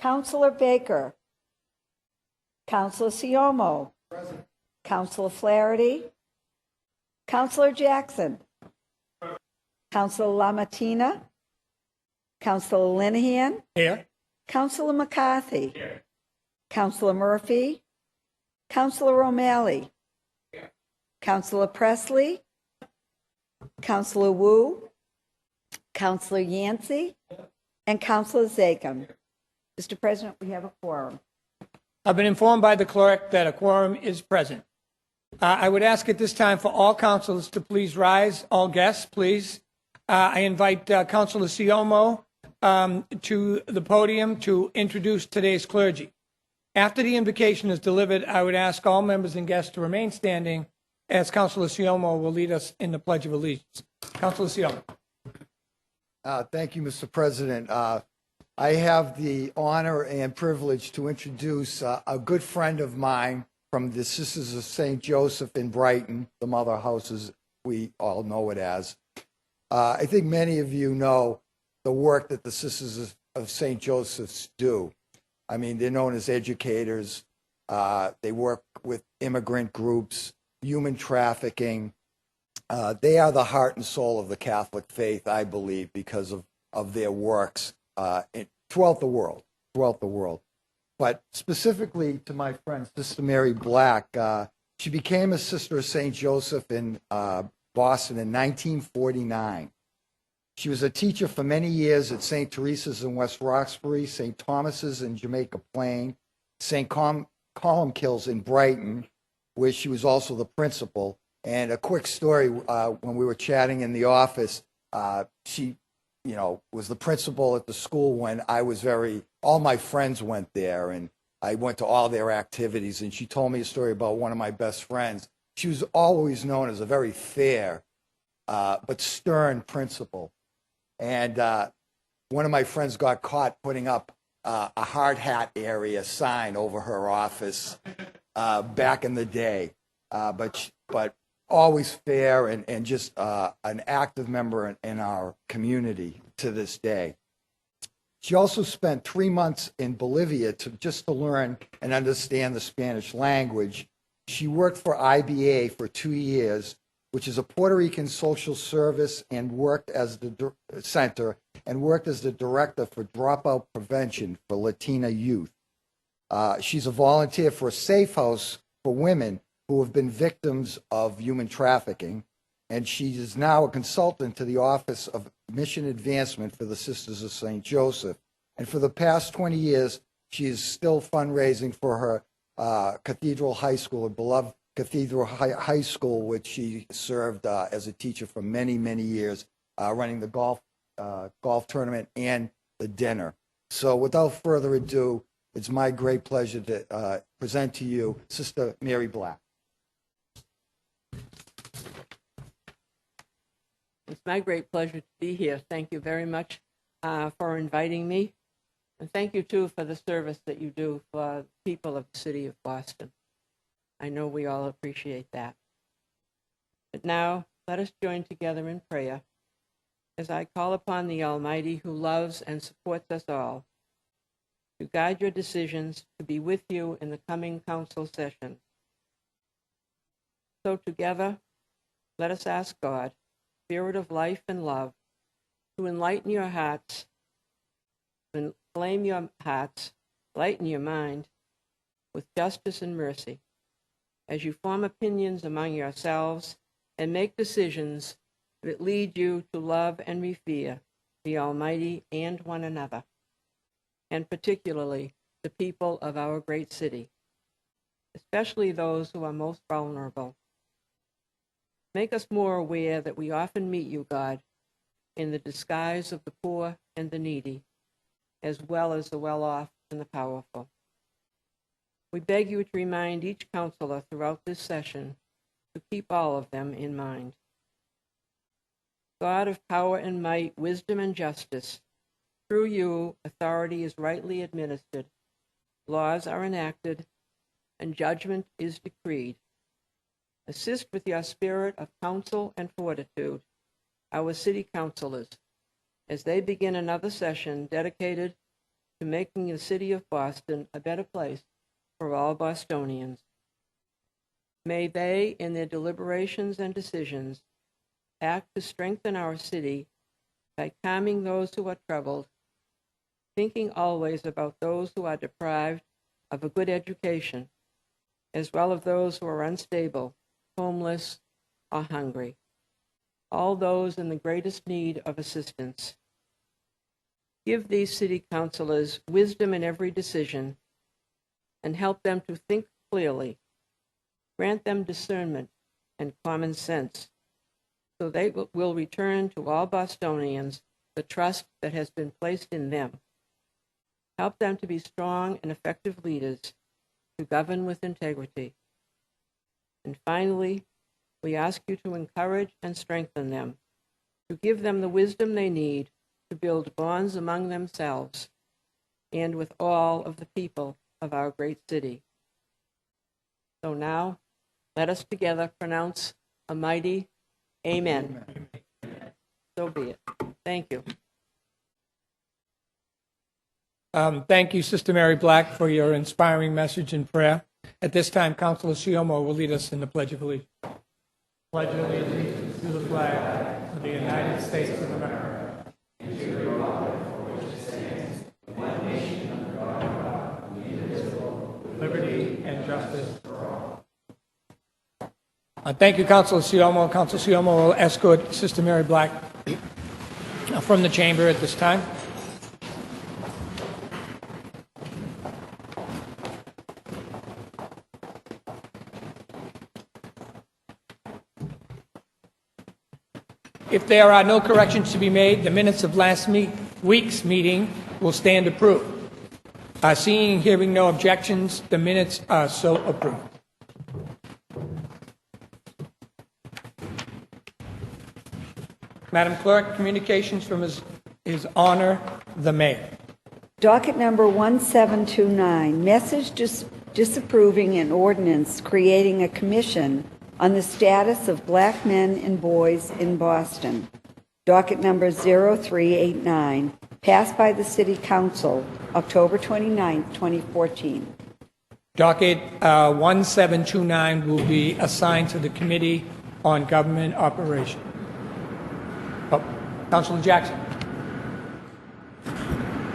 Councilor Baker. Councilor Siomo. Present. Councilor Flaherty. Councilor Jackson. Councilor LaMattina. Councilor Linehan. Here. Councilor McCarthy. Here. Councilor Murphy. Councilor O'Malley. Here. Councilor Presley. Councilor Wu. Councilor Yancey. And Councilor Zachem. Mr. President, we have a quorum. I've been informed by the clerk that a quorum is present. I would ask at this time for all councilors to please rise, all guests, please. I invite Councilor Siomo to the podium to introduce today's clergy. After the invocation is delivered, I would ask all members and guests to remain standing as Councilor Siomo will lead us in the Pledge of Allegiance. Councilor Siomo. Thank you, Mr. President. I have the honor and privilege to introduce a good friend of mine from the Sisters of St. Joseph in Brighton, the mother house as we all know it as. I think many of you know the work that the Sisters of St. Joseph's do. I mean, they're known as educators. They work with immigrant groups, human trafficking. They are the heart and soul of the Catholic faith, I believe, because of their works throughout the world. But specifically to my friend, Sister Mary Black, she became a Sister of St. Joseph in Boston in 1949. She was a teacher for many years at St. Teresa's in West Roxbury, St. Thomas's in Jamaica Plain, St. Columkills in Brighton, where she was also the principal. And a quick story, when we were chatting in the office, she was the principal at the school when all my friends went there, and I went to all their activities, and she told me a story about one of my best friends. She was always known as a very fair but stern principal. And one of my friends got caught putting up a hard hat area sign over her office back in the day, but always fair and just an active member in our community to this day. She also spent 3 months in Bolivia just to learn and understand the Spanish language. She worked for IBA for 2 years, which is a Puerto Rican social service, and worked as the center and worked as the director for dropout prevention for Latina youth. She's a volunteer for a safe house for women who have been victims of human trafficking, and she is now a consultant to the Office of Mission Advancement for the Sisters of St. Joseph. And for the past 20 years, she is still fundraising for her Cathedral High School, a beloved Cathedral High School, which she served as a teacher for many, many years, running the golf tournament and the dinner. So without further ado, it's my great pleasure to present to you Sister Mary Black. It's my great pleasure to be here. Thank you very much for inviting me. And thank you, too, for the service that you do for the people of the city of Boston. I know we all appreciate that. But now, let us join together in prayer as I call upon the Almighty, who loves and supports us all, to guide your decisions, to be with you in the coming council session. So together, let us ask God, Spirit of life and love, to enlighten your hearts, inflame your hearts, lighten your mind with justice and mercy, as you form opinions among yourselves and make decisions that it lead you to love and revere the Almighty and one another, and particularly the people of our great city, especially those who are most vulnerable. Make us more aware that we often meet you, God, in the disguise of the poor and the needy, as well as the well-off and the powerful. We beg you to remind each counselor throughout this session to keep all of them in mind. God of power and might, wisdom and justice, through you authority is rightly administered, laws are enacted, and judgment is decreed. Assist with your spirit of counsel and fortitude our city councilors as they begin another session dedicated to making the city of Boston a better place for all Bostonians. May they, in their deliberations and decisions, act to strengthen our city by calming those who are troubled, thinking always about those who are deprived of a good education, as well as those who are unstable, homeless, or hungry, all those in the greatest need of assistance. Give these city councilors wisdom in every decision and help them to think clearly. Grant them discernment and common sense so they will return to all Bostonians the trust that has been placed in them. Help them to be strong and effective leaders to govern with integrity. And finally, we ask you to encourage and strengthen them, to give them the wisdom they need to build bonds among themselves and with all of the people of our great city. So now, let us together pronounce a mighty Amen. So be it. Thank you. Thank you, Sister Mary Black, for your inspiring message and prayer. At this time, Councilor Siomo will lead us in the Pledge of Allegiance. Pledge allegiance to the flag of the United States of America and to the republic for which it stands, one nation under God, indivisible, with liberty and justice for all. Thank you, Councilor Siomo. Councilor Siomo will escort Sister Mary Black from the chamber at this time. If there are no corrections to be made, the minutes of last week's meeting will stand approved. Seeing and hearing no objections, the minutes are so approved. Madam Clerk, communications from His Honor the Mayor. Docket number 1729, message disapproving an ordinance creating a commission on the status of black men and boys in Boston. Docket number 0389, passed by the City Council, October 29, 2014. Docket 1729 will be assigned to the Committee on Government Operation. Councilor Jackson.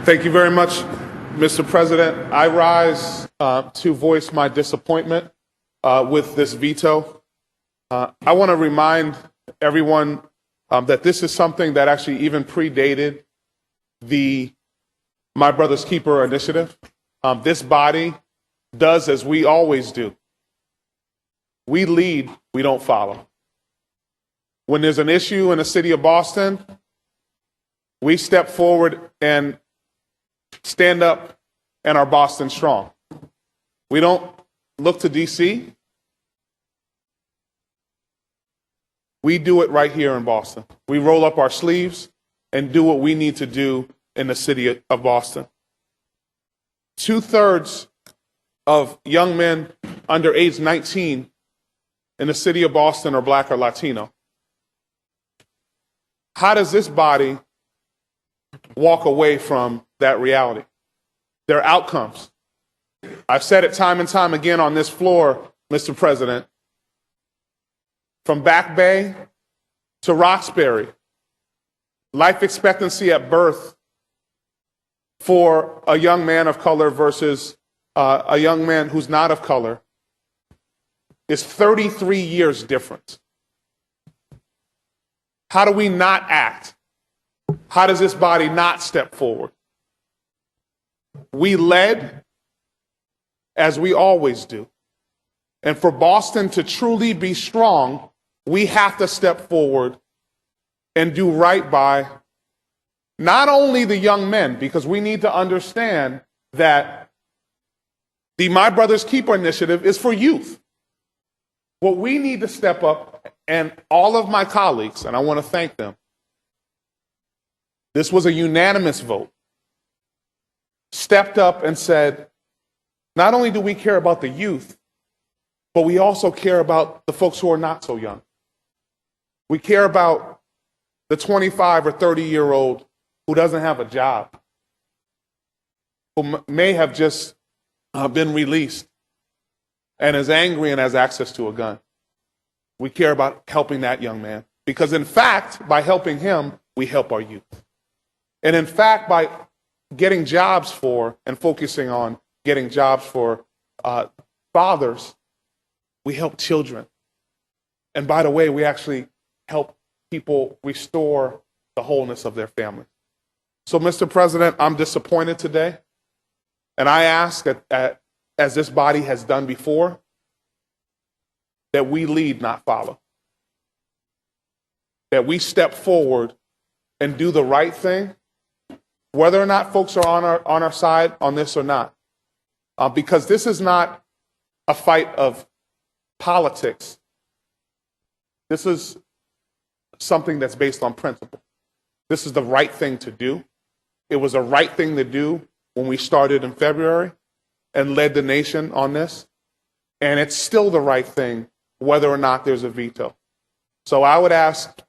Thank you very much, Mr. President. I rise to voice my disappointment with this veto. I want to remind everyone that this is something that actually even predated the My Brother's Keeper initiative. This body does as we always do. We lead, we don't follow. When there's an issue in the city of Boston, we step forward and stand up and are Boston strong. We don't look to D.C. We do it right here in Boston. We roll up our sleeves and do what we need to do in the city of Boston. 2/3 of young men under age 19 in the city of Boston are black or Latino. How does this body walk away from that reality? There are outcomes. I've said it time and time again on this floor, Mr. President. From Back Bay to Roxbury, life expectancy at birth for a young man of color versus a young man who's not of color is 33 years different. How do we not act? How does this body not step forward? We led, as we always do. And for Boston to truly be strong, we have to step forward and do right by not only the young men, because we need to understand that the My Brother's Keeper initiative is for youth. What we need to step up, and all of my colleagues, and I want to thank them, this was a unanimous vote, stepped up and said, not only do we care about the youth, but we also care about the folks who are not so young. We care about the 25 or 30-year-old who doesn't have a job, who may have just been released and is angry and has access to a gun. We care about helping that young man because, in fact, by helping him, we help our youth. And in fact, by getting jobs for and focusing on getting jobs for fathers, we help children. And by the way, we actually help people restore the wholeness of their family. So, Mr. President, I'm disappointed today. And I ask that, as this body has done before, that we lead, not follow. That we step forward and do the right thing, whether or not folks are on our side on this or not. Because this is not a fight of politics. This is something that's based on principle. This is the right thing to do. It was a right thing to do when we started in February and led the nation on this. And it's still the right thing whether or not there's a veto. So I would ask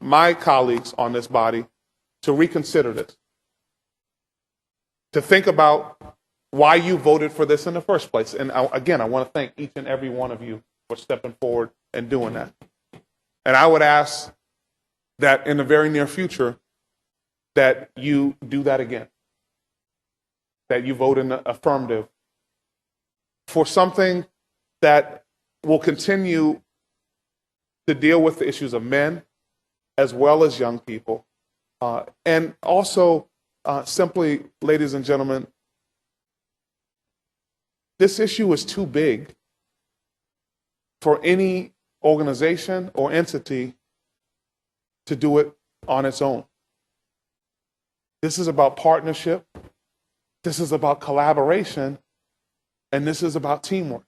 my colleagues on this body to reconsider this, to think about why you voted for this in the first place. And again, I want to thank each and every one of you for stepping forward and doing that. And I would ask that in the very near future that you do that again, that you vote in the affirmative for something that will continue to deal with the issues of men as well as young people. And also, simply, ladies and gentlemen, this issue is too big for any organization or entity to do it on its own. This is about partnership. This is about collaboration. And this is about teamwork.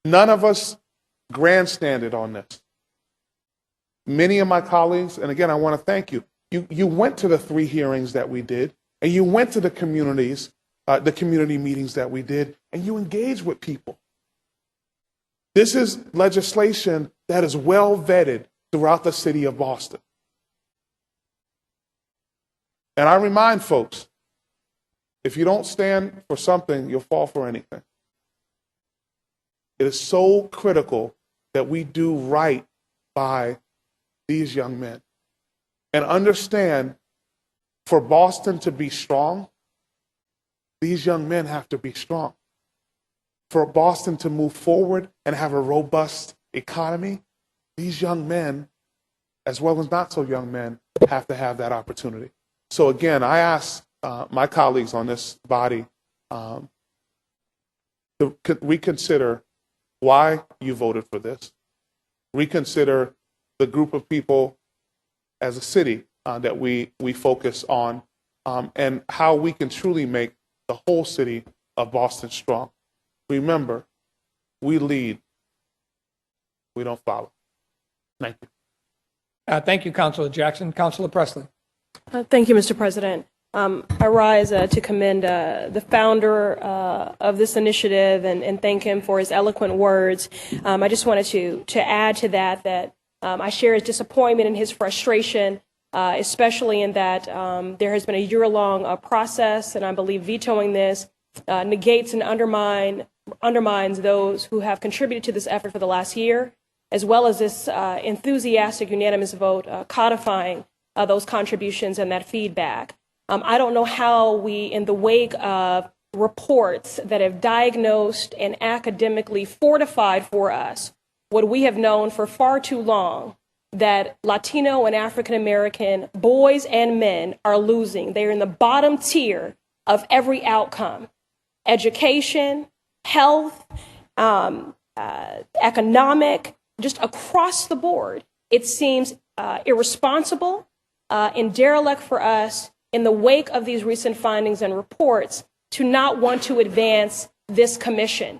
None of us grandstanded on this. Many of my colleagues, and again, I want to thank you. You went to the 3 hearings that we did, and you went to the community meetings that we did, and you engaged with people. This is legislation that is well vetted throughout the city of Boston. And I remind folks, if you don't stand for something, you'll fall for anything. It is so critical that we do right by these young men. And understand, for Boston to be strong, these young men have to be strong. For Boston to move forward and have a robust economy, these young men, as well as not so young men, have to have that opportunity. So again, I ask my colleagues on this body to reconsider why you voted for this. Reconsider the group of people as a city that we focus on, and how we can truly make the whole city of Boston strong. Remember, we lead, we don't follow. Thank you. Thank you, Councilor Jackson. Councilor Presley. Thank you, Mr. President. I rise to commend the founder of this initiative and thank him for his eloquent words. I just wanted to add to that I share his disappointment and his frustration, especially in that there has been a year-long process, and I believe vetoing this negates and undermines those who have contributed to this effort for the last year, as well as this enthusiastic, unanimous vote codifying those contributions and that feedback. I don't know how we, in the wake of reports that have diagnosed and academically fortified for us what we have known for far too long, that Latino and African American boys and men are losing. They're in the bottom tier of every outcome: education, health, economic, just across the board. It seems irresponsible and derelict for us in the wake of these recent findings and reports to not want to advance this commission.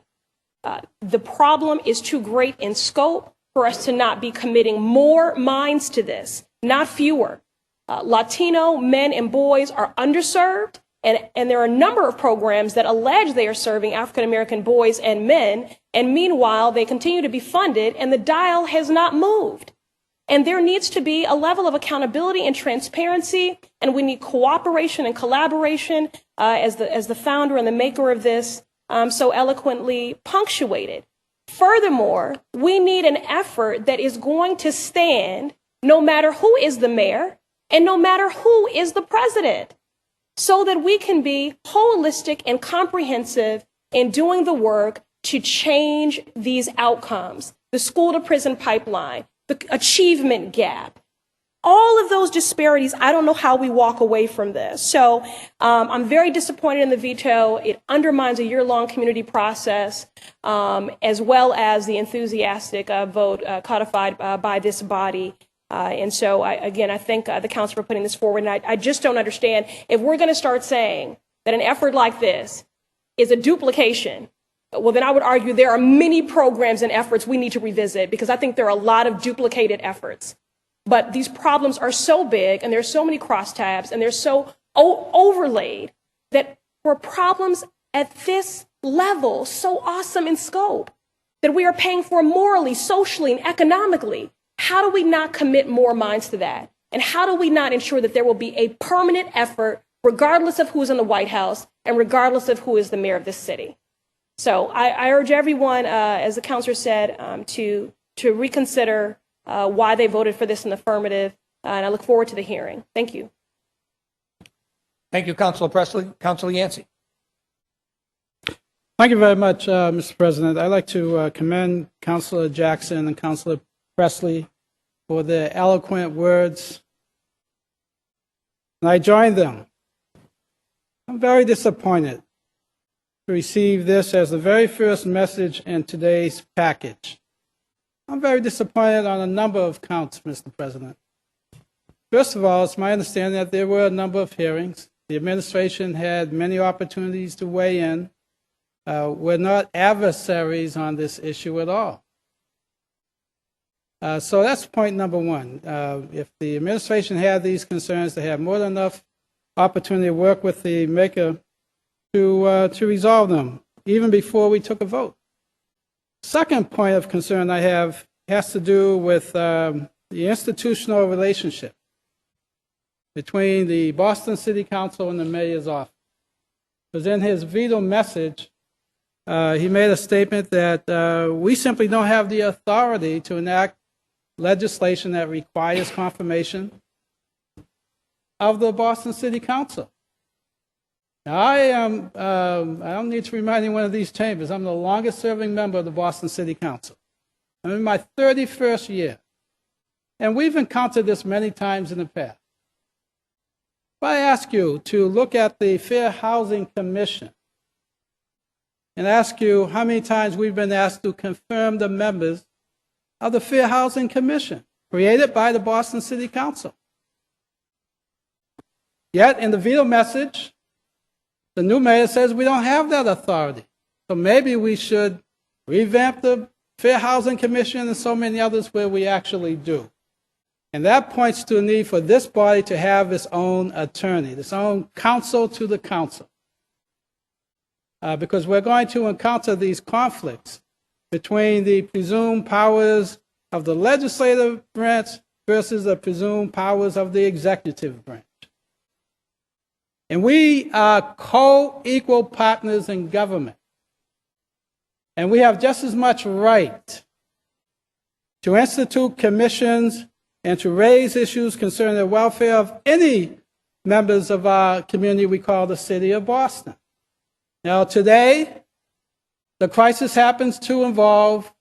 The problem is too great in scope for us to not be committing more minds to this, not fewer. Latino men and boys are underserved, and there are a number of programs that allege they are serving African American boys and men, and meanwhile they continue to be funded and the dial has not moved. And there needs to be a level of accountability and transparency, and we need cooperation and collaboration, as the founder and the maker of this so eloquently punctuated. Furthermore, we need an effort that is going to stand no matter who is the mayor and no matter who is the president, so that we can be holistic and comprehensive in doing the work to change these outcomes. The school to prison pipeline, the achievement gap, all of those disparities. I don't know how we walk away from this. So I'm very disappointed in the veto. It undermines a year-long community process, as well as the enthusiastic vote codified by this body. And so, I thank the council for putting this forward. And I just don't understand, if we're going to start saying that an effort like this is a duplication, well, then I would argue there are many programs and efforts we need to revisit, because I think there are a lot of duplicated efforts. But these problems are so big, and there's so many crosstabs, and they're so overlaid, that for problems at this level, so awesome in scope, that we are paying for morally, socially, and economically, how do we not commit more minds to that? And how do we not ensure that there will be a permanent effort, regardless of who's in the White House and regardless of who is the mayor of this city? So I urge everyone, as the counselor said, to reconsider why they voted for this in the affirmative, and I look forward to the hearing. Thank you. Thank you, Councilor Presley. Councilor Yancey. Thank you very much, Mr. President. I'd like to commend Councilor Jackson and Councilor Presley for their eloquent words, and I join them. I'm very disappointed to receive this as the very first message in today's package. I'm very disappointed on a number of counts, Mr. President. First of all, it's my understanding that there were a number of hearings. The administration had many opportunities to weigh in. We're not adversaries on this issue at all. So that's point number one. If the administration had these concerns, they had more than enough opportunity to work with the maker to resolve them, even before we took a vote. Second point of concern I have has to do with the institutional relationship between the Boston City Council and the mayor's office. Because in his veto message, he made a statement that we simply don't have the authority to enact legislation that requires confirmation of the Boston City Council. Now, I don't need to remind anyone of these chambers. I'm the longest serving member of the Boston City Council. I'm in my 31st year. And we've encountered this many times in the past. If I ask you to look at the Fair Housing Commission and ask you how many times we've been asked to confirm the members of the Fair Housing Commission, created by the Boston City Council. Yet, in the veto message, the new mayor says we don't have that authority. So maybe we should revamp the Fair Housing Commission and so many others where we actually do. And that points to a need for this body to have its own attorney, its own counsel to the council. Because we're going to encounter these conflicts between the presumed powers of the legislative branch versus the presumed powers of the executive branch. And we are co-equal partners in government. And we have just as much right to institute commissions and to raise issues concerning the welfare of any members of our community we call the City of Boston. Now, today, the crisis happens to involve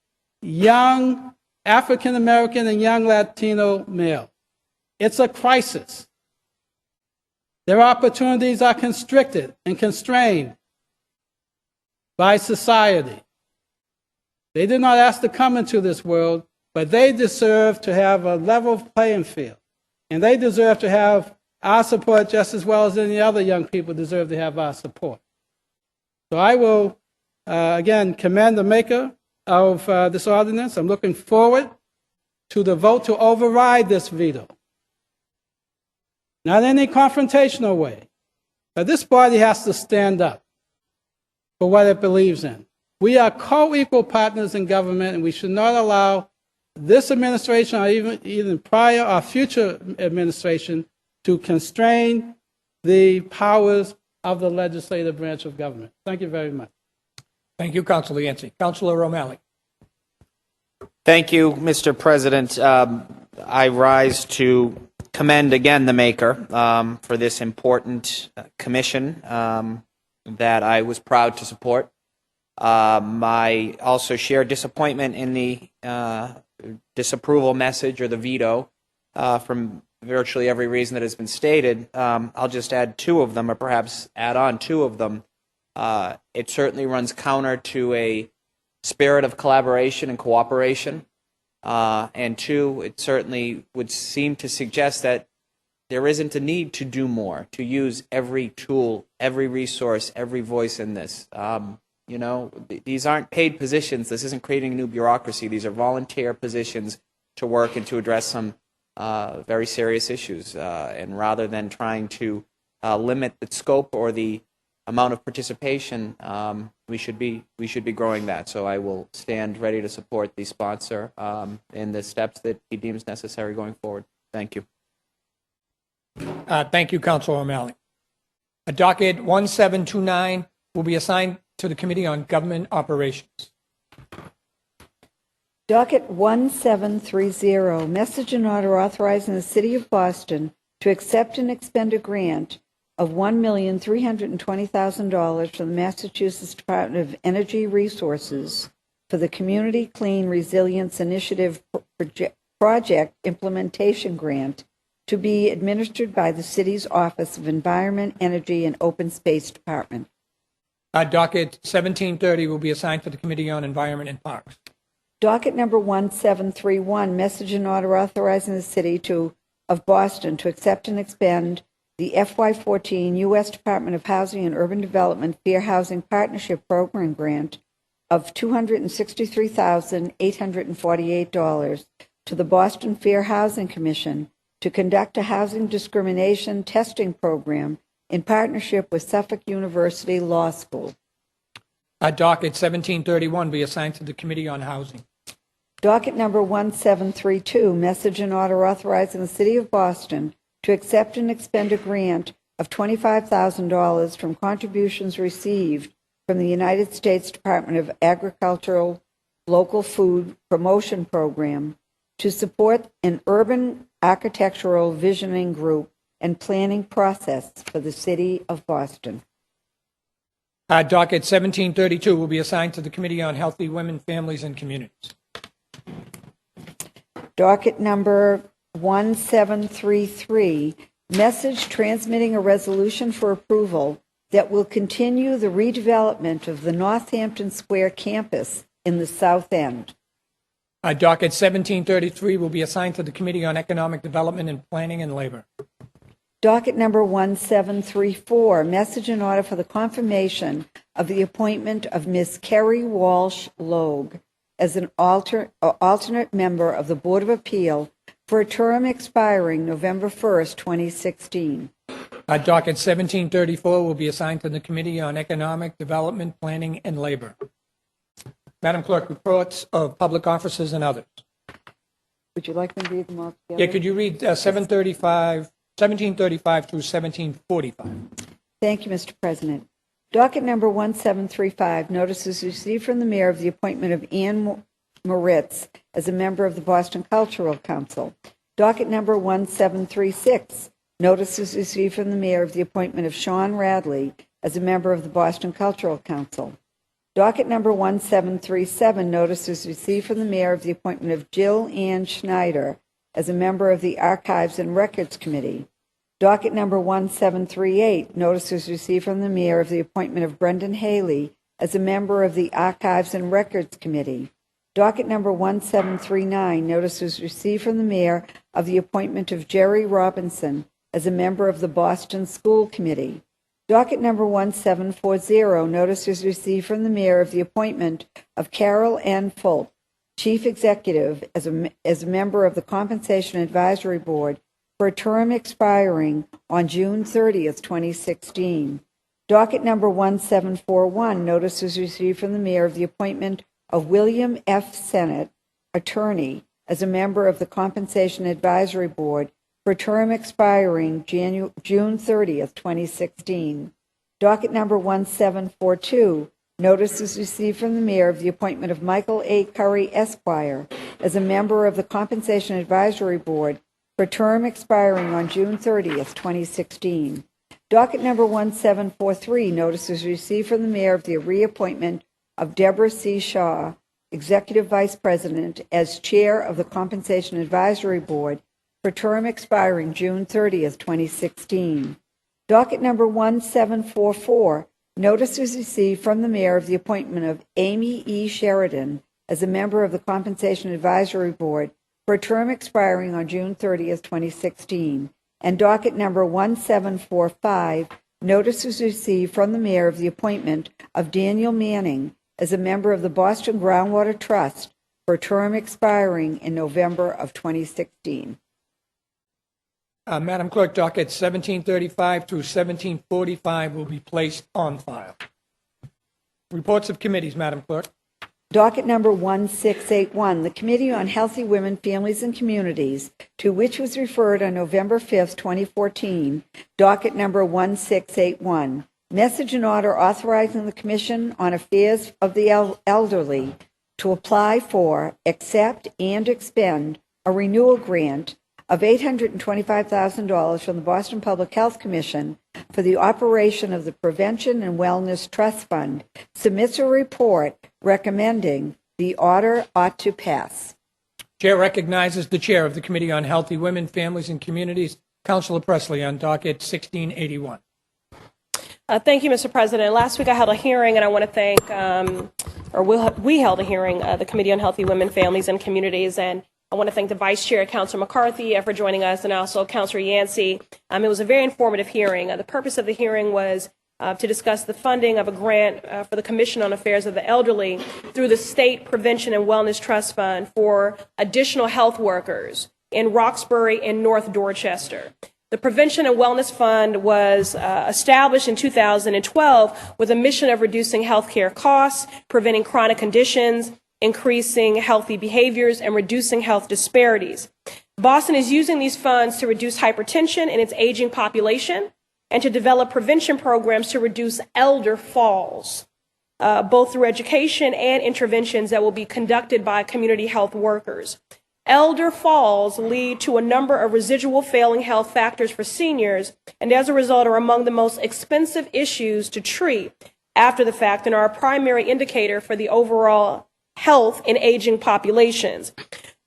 young African American and young Latino male. It's a crisis. Their opportunities are constricted and constrained by society. They did not ask to come into this world, but they deserve to have a level playing field. And they deserve to have our support just as well as any other young people deserve to have our support. So I will, again, commend the maker of this ordinance. I'm looking forward to the vote to override this veto. Not in any confrontational way, but this body has to stand up for what it believes in. We are co-equal partners in government, and we should not allow this administration or even prior or future administration to constrain the powers of the legislative branch of government. Thank you very much. Thank you, Councilor Yancey. Councilor O'Malley. Thank you, Mr. President. I rise to commend again the maker for this important commission that I was proud to support. I also share disappointment in the disapproval message or the veto from virtually every reason that has been stated. I'll just add two of them, or perhaps add on two of them. It certainly runs counter to a spirit of collaboration and cooperation. And two, it certainly would seem to suggest that there isn't a need to do more, to use every tool, every resource, every voice in this. You know, these aren't paid positions. This isn't creating a new bureaucracy. These are volunteer positions to work and to address some very serious issues. And rather than trying to limit the scope or the amount of participation, we should be growing that. So I will stand ready to support the sponsor in the steps that he deems necessary going forward. Thank you. Thank you, Councilor O'Malley. A docket 1729 will be assigned to the Committee on Government Operations. Docket 1730, message and order authorizing the City of Boston to accept and expend a grant of $1,320,000 from the Massachusetts Department of Energy Resources for the Community Clean Resilience Initiative Project Implementation Grant to be administered by the city's Office of Environment, Energy, and Open Space Department. Docket 1730 will be assigned to the Committee on Environment and Parks. Docket number 1731, message and order authorizing the City of Boston to accept and expend the FY14 U.S. Department of Housing and Urban Development Fair Housing Partnership Program grant of $263,848 to the Boston Fair Housing Commission to conduct a housing discrimination testing program in partnership with Suffolk University Law School. Docket 1731 be assigned to the Committee on Housing. Docket number 1732, message and order authorizing the City of Boston to accept and expend a grant of $25,000 from contributions received from the United States Department of Agricultural Local Food Promotion Program to support an urban architectural visioning group and planning process for the City of Boston. Docket 1732 will be assigned to the Committee on Healthy Women, Families, and Communities. Docket number 1733, message transmitting a resolution for approval that will continue the redevelopment of the Northampton Square campus in the South End. Docket 1733 will be assigned to the Committee on Economic Development and Planning and Labor. Docket number 1734, message and order for the confirmation of the appointment of Ms. Kerry Walsh Logue as an alternate member of the Board of Appeal for a term expiring November 1st, 2016. Docket 1734 will be assigned to the Committee on Economic Development, Planning, and Labor. Madam Clerk, reports of public officers and others. Would you like me to read them all together? Yeah, could you read 1735 through 1745? Thank you, Mr. President. Docket number 1735, notices received from the mayor of the appointment of Ann Moritz as a member of the Boston Cultural Council. Docket number 1736, notices received from the mayor of the appointment of Sean Radley as a member of the Boston Cultural Council. Docket number 1737, notice is received from the mayor of the appointment of Jill Ann Schneider as a member of the Archives and Records Committee. Docket number 1738, notice is received from the mayor of the appointment of Brendan Haley as a member of the Archives and Records Committee. Docket number 1739, notice is received from the mayor of the appointment of Jerry Robinson as a member of the Boston School Committee. Docket number 1740, notice is received from the mayor of the appointment of Carol N. Fulp, Chief Executive, as a member of the Compensation Advisory Board for a term expiring on June 30th, 2016. Docket number 1741, notice is received from the mayor of the appointment of William F. Sennett, attorney, as a member of the Compensation Advisory Board for a term expiring June 30th, 2016. Docket number 1742, notice is received from the mayor of the appointment of Michael A. Curry, Esquire, as a member of the Compensation Advisory Board for a term expiring on June 30th, 2016. Docket number 1743, notice is received from the mayor of the reappointment of Deborah C. Shaw, Executive Vice President, as Chair of the Compensation Advisory Board for term expiring June 30th, 2016. Docket number 1744, notice is received from the mayor of the appointment of Amy E. Sheridan as a member of the Compensation Advisory Board for a term expiring on June 30th, 2016. And docket number 1745, notice is received from the mayor of the appointment of Daniel Manning as a member of the Boston Groundwater Trust for a term expiring in November of 2016. Madam Clerk, docket 1735 through 1745 will be placed on file. Reports of committees, Madam Clerk. Docket number 1681, the Committee on Healthy Women, Families, and Communities, to which was referred on November 5th, 2014, docket number 1681. Message and order authorizing the Commission on Affairs of the Elderly to apply for, accept, and expend a renewal grant of $825,000 from the Boston Public Health Commission for the operation of the Prevention and Wellness Trust Fund, submits a report recommending the order ought to pass. Chair recognizes the chair of the Committee on Healthy Women, Families, and Communities, Councilor Presley, on docket 1681. Thank you, Mr. President. Last week I held a hearing, and I want to thank, we held a hearing, the Committee on Healthy Women, Families, and Communities, and I want to thank the Vice Chair, Councilor McCarthy, for joining us, and also Councilor Yancey. It was a very informative hearing. The purpose of the hearing was to discuss the funding of a grant for the Commission on Affairs of the Elderly through the State Prevention and Wellness Trust Fund for additional health workers in Roxbury and North Dorchester. The Prevention and Wellness Fund was established in 2012 with a mission of reducing healthcare costs, preventing chronic conditions, increasing healthy behaviors, and reducing health disparities. Boston is using these funds to reduce hypertension in its aging population and to develop prevention programs to reduce elder falls, both through education and interventions that will be conducted by community health workers. Elder falls lead to a number of residual failing health factors for seniors, and as a result are among the most expensive issues to treat after the fact and are a primary indicator for the overall health in aging populations.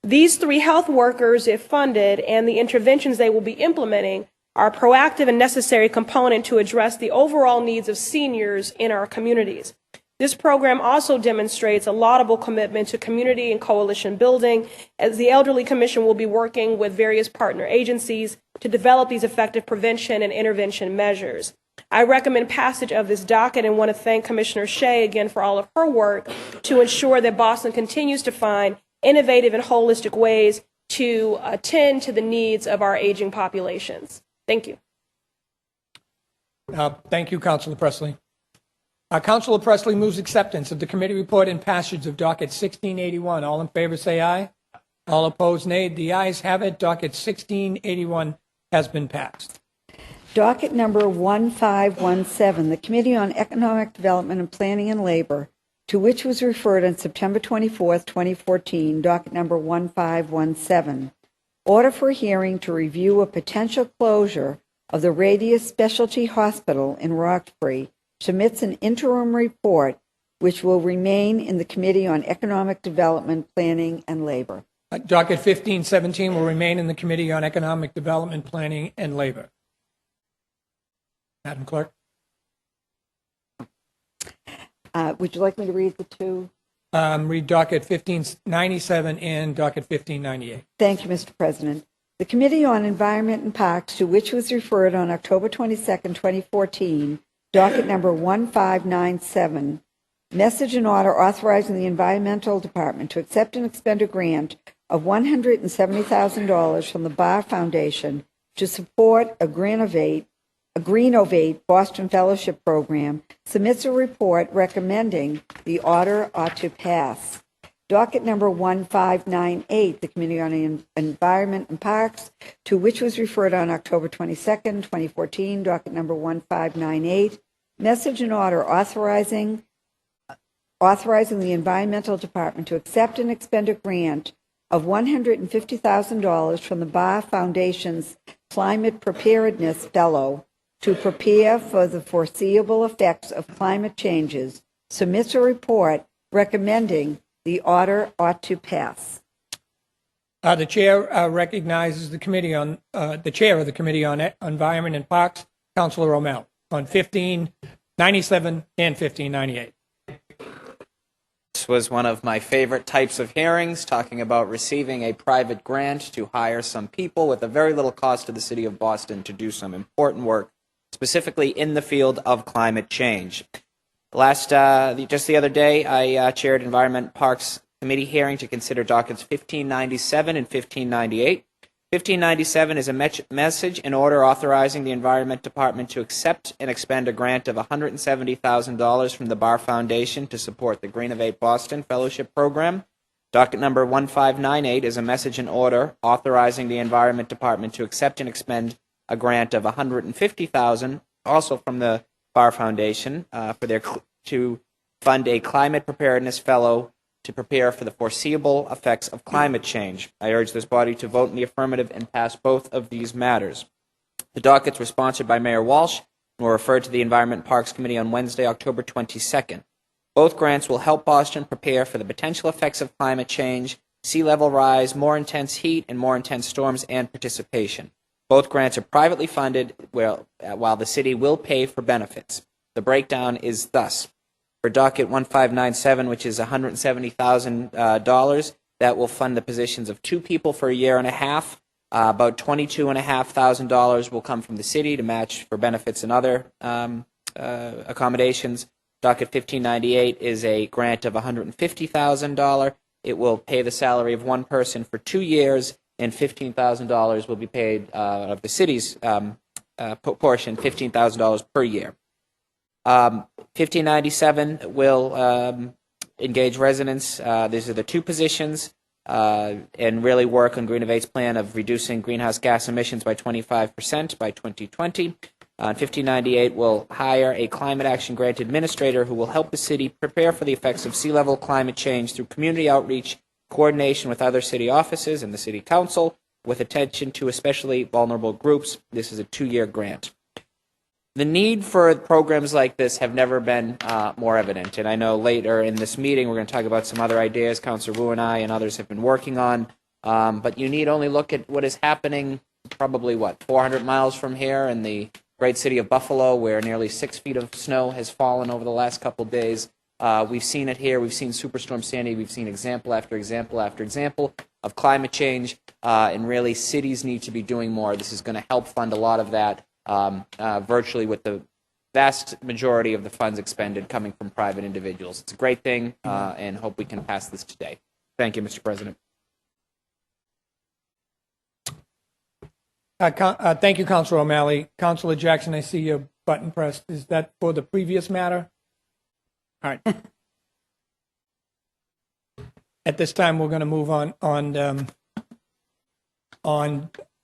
These three health workers, if funded, and the interventions they will be implementing are a proactive and necessary component to address the overall needs of seniors in our communities. This program also demonstrates a laudable commitment to community and coalition building, as the Elderly Commission will be working with various partner agencies to develop these effective prevention and intervention measures. I recommend passage of this docket and want to thank Commissioner Shea again for all of her work to ensure that Boston continues to find innovative and holistic ways to attend to the needs of our aging populations. Thank you. Thank you, Councilor Presley. Councilor Presley moves acceptance of the committee report and passage of docket 1681. All in favor say aye. All opposed nay. The ayes have it. Docket 1681 has been passed. Docket number 1517, the Committee on Economic Development and Planning and Labor, to which was referred on September 24th, 2014, docket number 1517. Order for hearing to review a potential closure of the Radius Specialty Hospital in Roxbury, submits an interim report which will remain in the Committee on Economic Development, Planning, and Labor. Docket 1517 will remain in the Committee on Economic Development, Planning, and Labor. Madam Clerk? Would you like me to read the two? Read docket 1597 and docket 1598. Thank you, Mr. President. The Committee on Environment and Parks, to which was referred on October 22, 2014, docket number 1597, message and order authorizing the Environmental Department to accept and expend a grant of $170,000 from the Barr Foundation to support a Greenovate Boston Fellowship Program, submits a report recommending the order ought to pass. Docket number 1598, the Committee on Environment and Parks, to which was referred on October 22, 2014, docket number 1598, message and order authorizing the Environmental Department to accept and expend a grant of $150,000 from the Barr Foundation's Climate Preparedness Fellow to prepare for the foreseeable effects of climate changes, submits a report recommending the order ought to pass. The chair recognizes the committee on the chair of the Committee on Environment and Parks, Councilor O'Malley, on 1597 and 1598. This was one of my favorite types of hearings, talking about receiving a private grant to hire some people with a very little cost to the city of Boston to do some important work, specifically in the field of climate change. Just the other day, I chaired Environment Parks Committee hearing to consider dockets 1597 and 1598. 1597 is a message and order authorizing the Environment Department to accept and expend a grant of $170,000 from the Barr Foundation to support the Greenovate Boston Fellowship Program. Docket number 1598 is a message and order authorizing the Environment Department to accept and expend a grant of $150,000, also from the Barr Foundation, to fund a climate preparedness fellow to prepare for the foreseeable effects of climate change. I urge this body to vote in the affirmative and pass both of these matters. The dockets were sponsored by Mayor Walsh and were referred to the Environment and Parks Committee on Wednesday, October 22nd. Both grants will help Boston prepare for the potential effects of climate change, sea level rise, more intense heat, and more intense storms, and participation. Both grants are privately funded, while the city will pay for benefits. The breakdown is thus. For docket 1597, which is $170,000, that will fund the positions of 2 people for a year and a half. About $22,500 will come from the city to match for benefits and other accommodations. Docket 1598 is a grant of $150,000. It will pay the salary of 1 person for 2 years, and $15,000 will be paid of the city's portion, $15,000 per year. 1597 will engage residents. These are the 2 positions, and really work on Greenovate's plan of reducing greenhouse gas emissions by 25% by 2020. 1598 will hire a climate action grant administrator who will help the city prepare for the effects of sea level climate change through community outreach, coordination with other city offices and the city council, with attention to especially vulnerable groups. This is a 2-year grant. The need for programs like this have never been more evident, and I know later in this meeting we're going to talk about some other ideas Councilor Wu and I and others have been working on, but you need only look at what is happening probably, 400 miles from here in the great city of Buffalo, where nearly 6 feet of snow has fallen over the last couple of days. We've seen it here. We've seen Superstorm Sandy. We've seen example after example after example of climate change, and really cities need to be doing more. This is going to help fund a lot of that, virtually with the vast majority of the funds expended coming from private individuals. It's a great thing, and hope we can pass this today. Thank you, Mr. President. Thank you, Councilor O'Malley. Councilor Jackson, I see your button pressed. Is that for the previous matter? All right. At this time, we're going to move on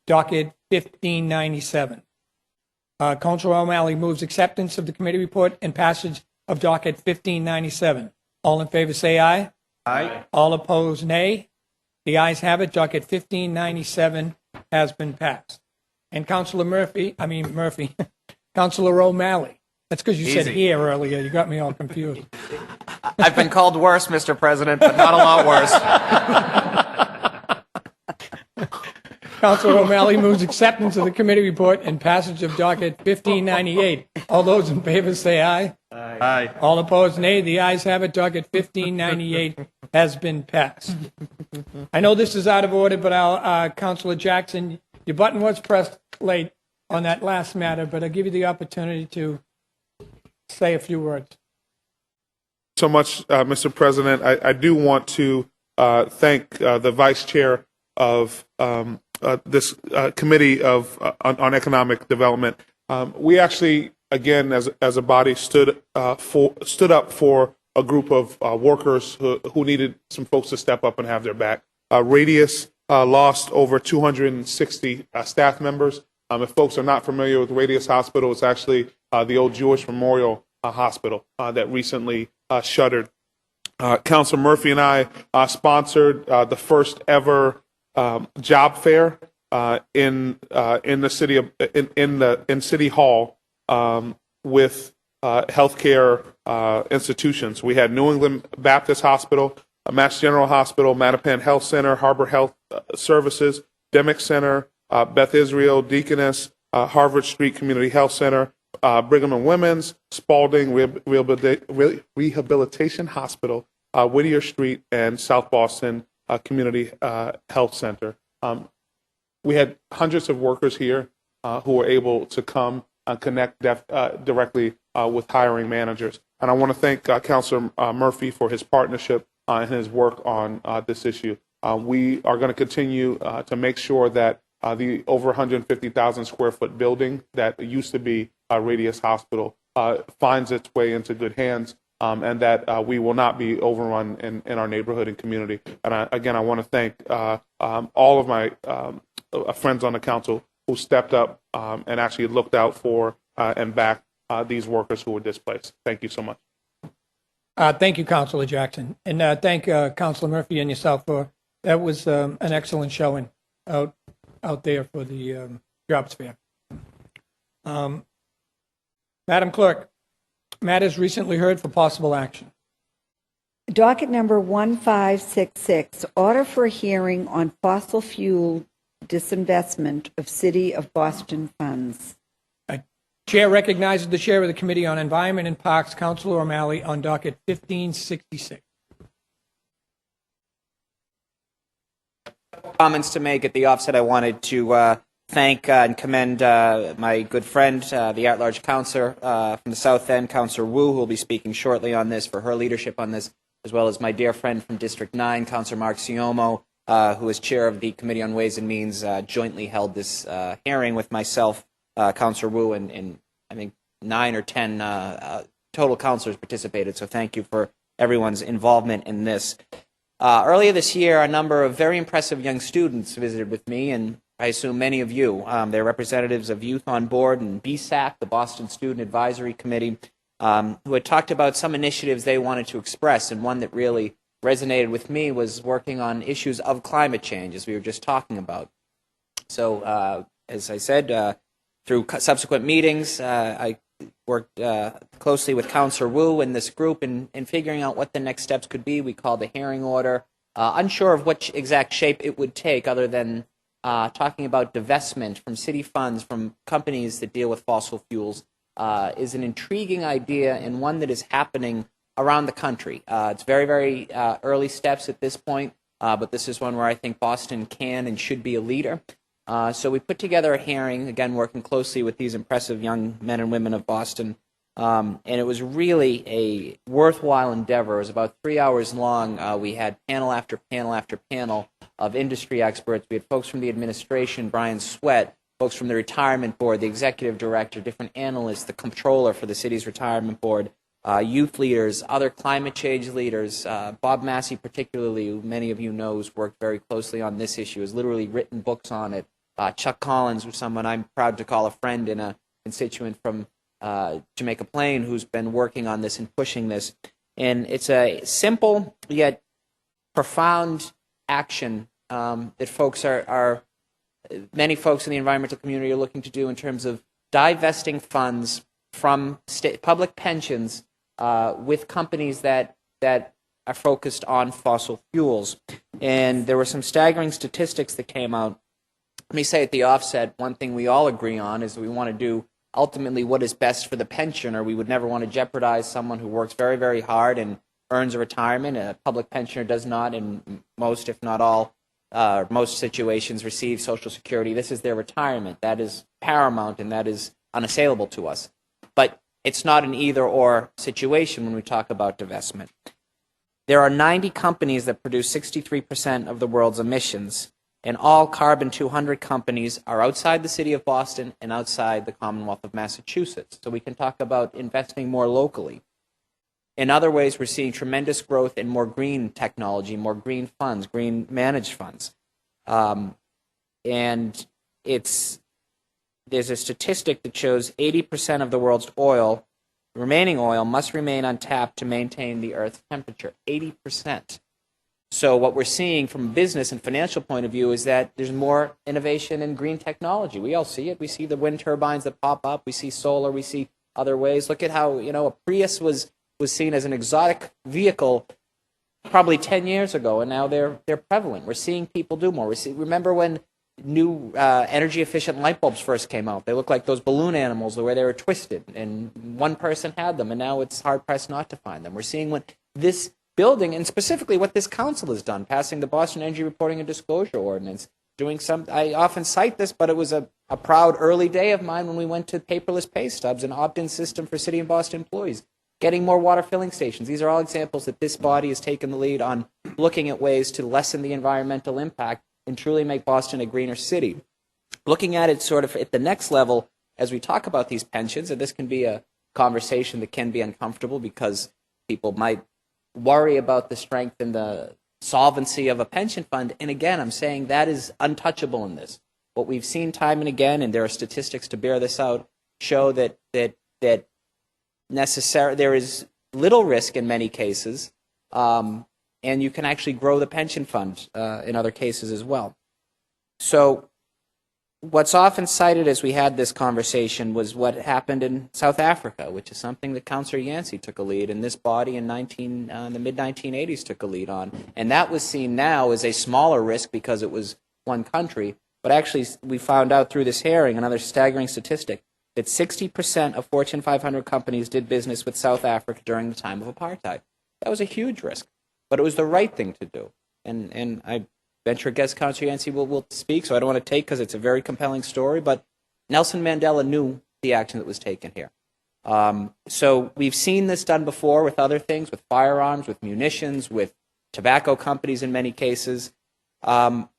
docket 1597. Councilor O'Malley moves acceptance of the committee report and passage of docket 1597. All in favor say aye. Aye. All opposed, nay. The ayes have it. Docket 1597 has been passed. And Councilor Councilor O'Malley. That's because you said here earlier. You got me all confused. I've been called worse, Mr. President, but not a lot worse. Councilor O'Malley moves acceptance of the committee report and passage of docket 1598. All those in favor say aye. Aye. All opposed, nay. The ayes have it. Docket 1598 has been passed. I know this is out of order, but Councilor Jackson, your button was pressed late on that last matter, but I'll give you the opportunity to say a few words. So much, Mr. President. I do want to thank the Vice Chair of this Committee on Economic Development. We actually, again, as a body, stood up for a group of workers who needed some folks to step up and have their back. Radius lost over 260 staff members. If folks are not familiar with Radius Hospital, it's actually the old Jewish Memorial Hospital that recently shuttered. Councilor Murphy and I sponsored the first ever job fair in the city of in City Hall with healthcare institutions. We had New England Baptist Hospital, Mass General Hospital, Mattapan Health Center, Harbor Health Services, Demick Center, Beth Israel, Deaconess, Harvard Street Community Health Center, Brigham and Women's, Spalding Rehabilitation Hospital, Whittier Street, and South Boston Community Health Center. We had hundreds of workers here who were able to come and connect directly with hiring managers. And I want to thank Councilor Murphy for his partnership and his work on this issue. We are going to continue to make sure that the over 150,000 square foot building that used to be Radius Hospital finds its way into good hands, and that we will not be overrun in our neighborhood and community. And I want to thank all of my friends on the council who stepped up and actually looked out for and backed these workers who were displaced. Thank you so much. Thank you, Councilor Jackson. And thank Councilor Murphy and yourself for that was an excellent showing out there for the jobs fair. Madam Clerk, matters recently heard for possible action. Docket number 1566, order for a hearing on fossil fuel disinvestment of City of Boston funds. Chair recognizes the Chair of the Committee on Environment and Parks, Councilor O'Malley, on docket 1566. Comments to make at the offset. I wanted to thank and commend my good friend, the at-large councilor from the South End, Councilor Wu, who will be speaking shortly on this, for her leadership on this, as well as my dear friend from District 9, Councilor Mark Siomo, who is chair of the Committee on Ways and Means, jointly held this hearing with myself, Councilor Wu, and I think 9 or 10 total councilors participated. So thank you for everyone's involvement in this. Earlier this year, a number of very impressive young students visited with me, and I assume many of you. They're representatives of Youth on Board and BSAC, the Boston Student Advisory Committee, who had talked about some initiatives they wanted to express, and one that really resonated with me was working on issues of climate change, as we were just talking about. So, as I said, through subsequent meetings, I worked closely with Councilor Wu and this group in figuring out what the next steps could be. We called a hearing order, unsure of which exact shape it would take, other than talking about divestment from city funds from companies that deal with fossil fuels is an intriguing idea, and one that is happening around the country. It's very, very early steps at this point, but this is one where I think Boston can and should be a leader. So we put together a hearing, again, working closely with these impressive young men and women of Boston, and it was really a worthwhile endeavor. It was about 3 hours long. We had panel after panel after panel of industry experts. We had folks from the administration, Brian Sweat, folks from the retirement board, the executive director, different analysts, the comptroller for the city's retirement board, youth leaders, other climate change leaders. Bob Massey particularly, who many of you know, has worked very closely on this issue, has literally written books on it. Chuck Collins, who's someone I'm proud to call a friend and a constituent from Jamaica Plain, who's been working on this and pushing this. And it's a simple yet profound action that folks many folks in the environmental community are looking to do in terms of divesting funds from public pensions with companies that that are focused on fossil fuels. And there were some staggering statistics that came out. Let me say at the offset, one thing we all agree on is that we want to do ultimately what is best for the pensioner. We would never want to jeopardize someone who works very, very hard and earns a retirement. A public pensioner does not, in most, if not all, most situations, receive Social Security. This is their retirement. That is paramount, and that is unassailable to us. But it's not an either-or situation when we talk about divestment. There are 90 companies that produce 63% of the world's emissions, and all Carbon 200 companies are outside the city of Boston and outside the Commonwealth of Massachusetts. So we can talk about investing more locally. In other ways, we're seeing tremendous growth in more green technology, more green funds, green managed funds. And there's a statistic that shows 80% of the world's oil, remaining oil, must remain untapped to maintain the Earth's temperature. 80%. So what we're seeing from a business and financial point of view is that there's more innovation in green technology. We all see it. We see the wind turbines that pop up. We see solar. We see other ways. Look at how, a Prius was seen as an exotic vehicle probably 10 years ago, and now they're prevalent. We're seeing people do more. Remember when new energy-efficient light bulbs first came out? They looked like those balloon animals, the way they were twisted, and one person had them, and now it's hard-pressed not to find them. We're seeing what this building, and specifically what this council has done, passing the Boston Energy Reporting and Disclosure Ordinance, doing some, I often cite this, but it was a proud early day of mine when we went to paperless pay stubs, an opt-in system for City and Boston employees. Getting more water filling stations. These are all examples that this body has taken the lead on looking at ways to lessen the environmental impact and truly make Boston a greener city. Looking at it sort of at the next level, as we talk about these pensions, and this can be a conversation that can be uncomfortable because people might worry about the strength and the solvency of a pension fund. And again, I'm saying that is untouchable in this. What we've seen time and again, and there are statistics to bear this out, show that there is little risk in many cases, and you can actually grow the pension fund in other cases as well. So what's often cited as we had this conversation was what happened in South Africa, which is something that Councillor Yancey took a lead, and this body in the mid-1980s took a lead on. And that was seen now as a smaller risk because it was one country. But actually, we found out through this hearing, another staggering statistic, that 60% of Fortune 500 companies did business with South Africa during the time of apartheid. That was a huge risk, but it was the right thing to do. And I venture guest Councillor Yancey will speak, so I don't want to take because it's a very compelling story, but Nelson Mandela knew the action that was taken here. So we've seen this done before with other things, with firearms, with munitions, with tobacco companies in many cases.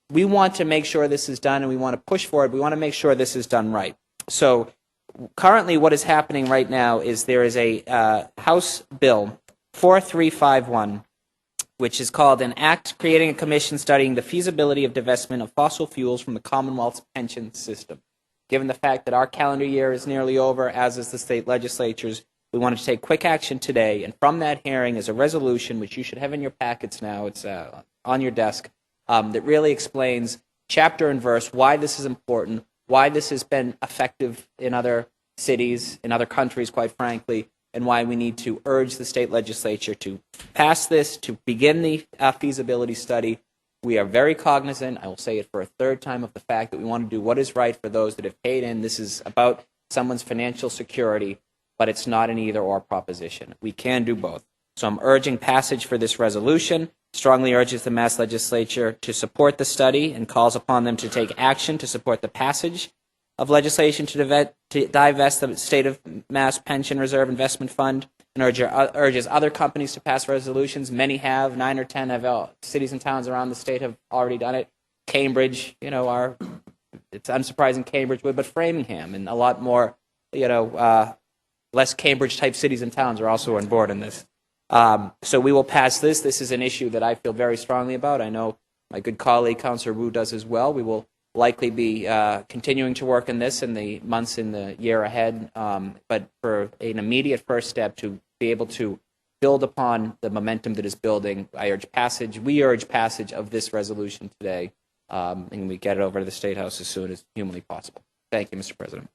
We want to make sure this is done, and we want to push for it. We want to make sure this is done right. So currently what is happening right now is there is a House Bill 4351, which is called an Act Creating a Commission Studying the Feasibility of Divestment of Fossil Fuels from the Commonwealth's Pension System. Given the fact that our calendar year is nearly over, as is the state legislatures, we wanted to take quick action today, and from that hearing is a resolution, which you should have in your packets now, it's on your desk, that really explains chapter and verse why this is important, why this has been effective in other cities, in other countries, quite frankly, and why we need to urge the state legislature to pass this, to begin the feasibility study. We are very cognizant, I will say it for a third time, of the fact that we want to do what is right for those that have paid in. This is about someone's financial security, but it's not an either-or proposition. We can do both. So I'm urging passage for this resolution, strongly urges the Mass Legislature to support the study and calls upon them to take action to support the passage of legislation to divest the State of Mass Pension Reserve Investment Fund, and urges other companies to pass resolutions. Many have, 9 or 10 have, cities and towns around the state have already done it. Cambridge, it's unsurprising Cambridge would, but Framingham and a lot more, less Cambridge-type cities and towns are also on board in this. So we will pass this. This is an issue that I feel very strongly about. I know my good colleague, Councillor Wu, does as well. We will likely be continuing to work on this in the months in the year ahead. But for an immediate first step to be able to build upon the momentum that is building, we urge passage of this resolution today, and we get it over to the State House as soon as humanly possible. Thank you, Mr. President.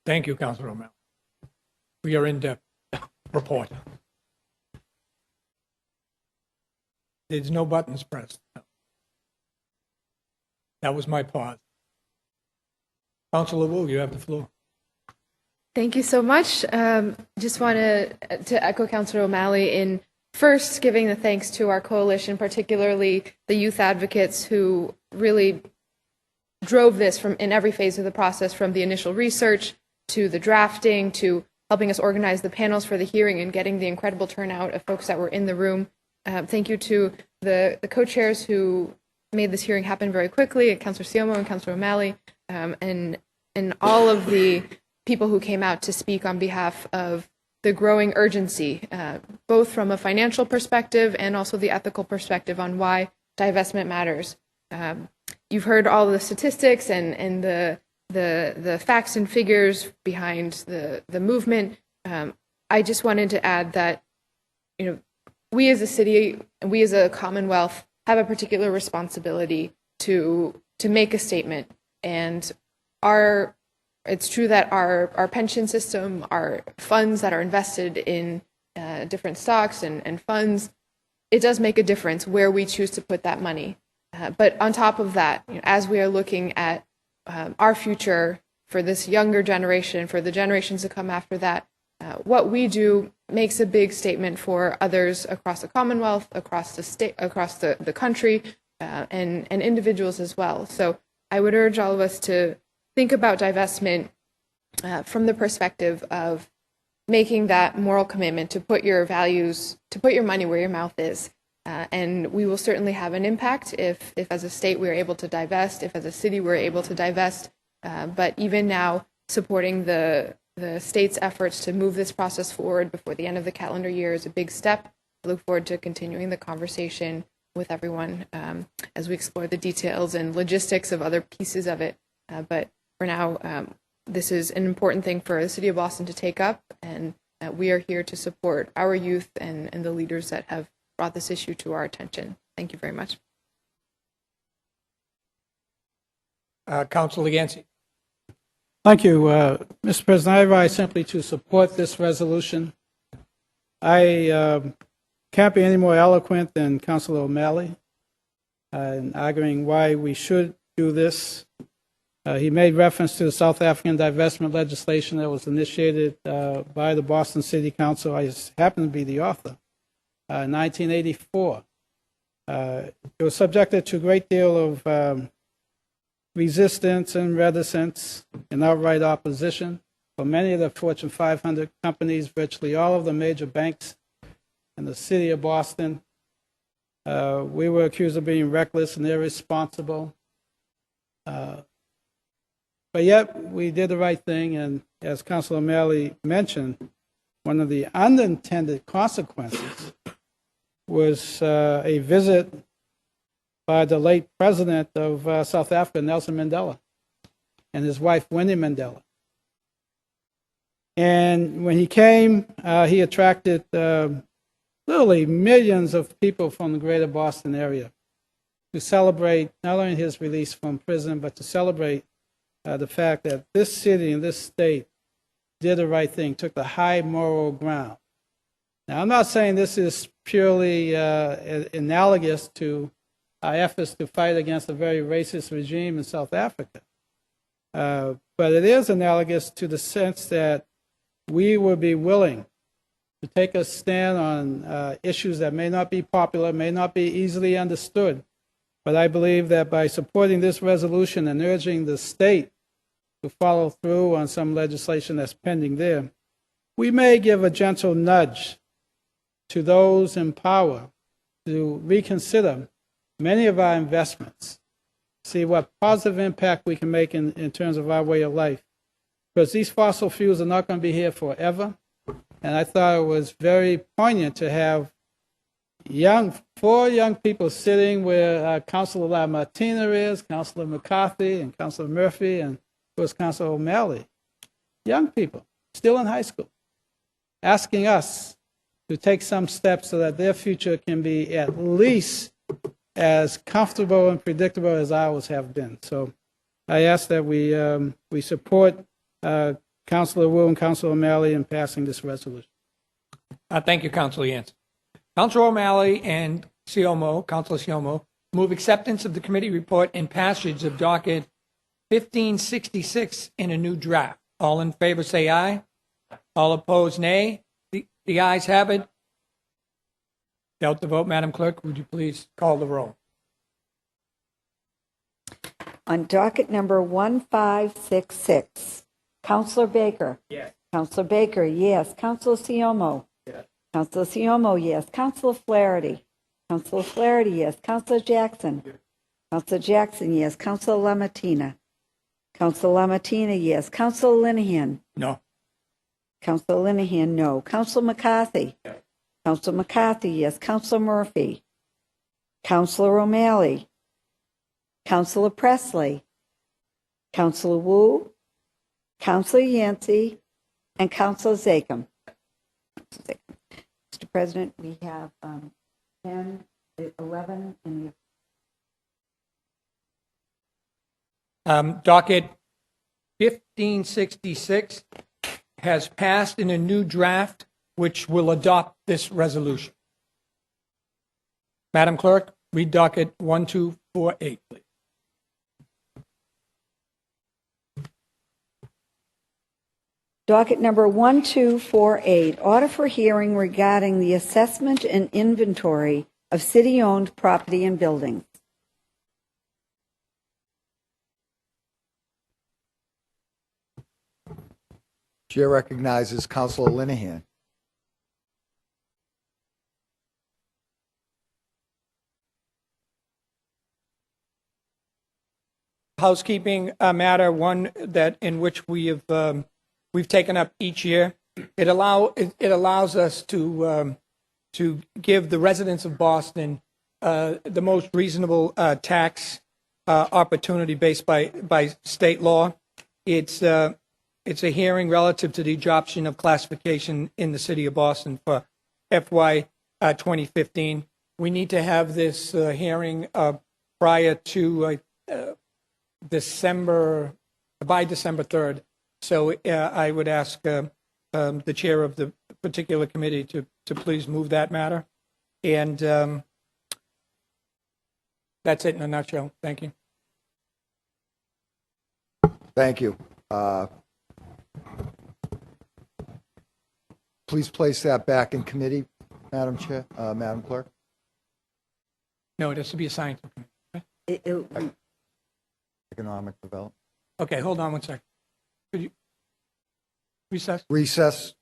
Thank you, Councilor O'Malley. We are in depth. report. There's no buttons pressed. That was my pause. Councilor Wu, you have the floor. Thank you so much. Just want to echo Councilor O'Malley in first giving the thanks to our coalition, particularly the youth advocates who really drove this from in every phase of the process, from the initial research to the drafting to helping us organize the panels for the hearing and getting the incredible turnout of folks that were in the room. Thank you to the co-chairs who made this hearing happen very quickly, Councilor Siomo and Councilor O'Malley, and all of the people who came out to speak on behalf of the growing urgency, both from a financial perspective and also the ethical perspective on why divestment matters. You've heard all the statistics and the facts and figures behind the movement. I just wanted to add that, we as a city and we as a Commonwealth have a particular responsibility to make a statement. And it's true that our pension system, our funds that are invested in different stocks and funds, it does make a difference where we choose to put that money. But on top of that, as we are looking at our future for this younger generation, for the generations to come after that, what we do makes a big statement for others across the Commonwealth, across the state, across the country, and individuals as well. So I would urge all of us to think about divestment from the perspective of making that moral commitment to put your values, to put your money where your mouth is. And we will certainly have an impact if as a state we're able to divest, if as a city we're able to divest. But even now, supporting the state's efforts to move this process forward before the end of the calendar year is a big step. I look forward to continuing the conversation with everyone as we explore the details and logistics of other pieces of it. But for now, this is an important thing for the city of Boston to take up, and we are here to support our youth and the leaders that have brought this issue to our attention. Thank you very much. Councilor Yancey. Thank you, Mr. President. I rise simply to support this resolution. I can't be any more eloquent than Councilor O'Malley in arguing why we should do this. He made reference to the South African divestment legislation that was initiated by the Boston City Council. I just happen to be the author. 1984. It was subjected to a great deal of resistance and reticence and outright opposition from many of the Fortune 500 companies, virtually all of the major banks in the city of Boston. We were accused of being reckless and irresponsible. But yet we did the right thing, and as Councilor O'Malley mentioned, one of the unintended consequences was a visit by the late president of South Africa, Nelson Mandela, and his wife, Winnie Mandela. And when he came, he attracted literally millions of people from the greater Boston area to celebrate not only his release from prison, but to celebrate the fact that this city and this state did the right thing, took the high moral ground. Now, I'm not saying this is purely analogous to our efforts to fight against a very racist regime in South Africa, but it is analogous to the sense that we would be willing to take a stand on issues that may not be popular, may not be easily understood, but I believe that by supporting this resolution and urging the state to follow through on some legislation that's pending there, we may give a gentle nudge to those in power to reconsider many of our investments, see what positive impact we can make in terms of our way of life. Because these fossil fuels are not going to be here forever. And I thought it was very poignant to have four young people sitting where Councilor LaMartina is, Councilor McCarthy, and Councilor Murphy, and of course Councilor O'Malley. Young people, still in high school, asking us to take some steps so that their future can be at least as comfortable and predictable as ours have been. So I ask that we support Councilor Wu and Councilor O'Malley in passing this resolution. Thank you, Councilor Yancey. Councilor O'Malley and Councilor Siomo, move acceptance of the committee report and passage of docket 1566 in a new draft. All in favor say aye. All opposed, nay. The ayes have it. Doubt the vote, Madam Clerk. Would you please call the roll? On docket number 1566, Councilor Baker. Yes. Councilor Baker, yes. Councilor Siomo. Yes. Councilor Siomo, yes. Councilor Flaherty. Councilor Flaherty, yes. Councilor Jackson. Yes. Councilor Jackson, yes. Councilor Lamatina. Councilor Lamatina, yes. Councilor Linehan. No. Councilor Linehan, no. Councilor McCarthy. Yes. Councilor McCarthy, yes. Councilor Murphy. Councilor O'Malley. Councilor Presley. Councilor Wu. Councilor Yancey. And Councilor Zachem. Mr. President, we have 10, 11, and Docket 1566 has passed in a new draft, which will adopt this resolution. Madam Clerk, read docket 1248, please. docket number 1248, order for hearing regarding the assessment and inventory of city-owned property and buildings. Chair recognizes Councilor Linehan. Housekeeping matter, one that in which we've taken up each year. It allows us to give the residents of Boston the most reasonable tax opportunity based by state law. It's a hearing relative to the adoption of classification in the city of Boston for FY 2015. We need to have this hearing prior to December 3rd. So I would ask the chair of the particular committee to please move that matter. And that's it in a nutshell. Thank you. Thank you. Please place that back in committee, Madam Chair, Madam Clerk. No, it has to be assigned to committee. Economic Development. Okay, hold on one second. Could you recess? Recess.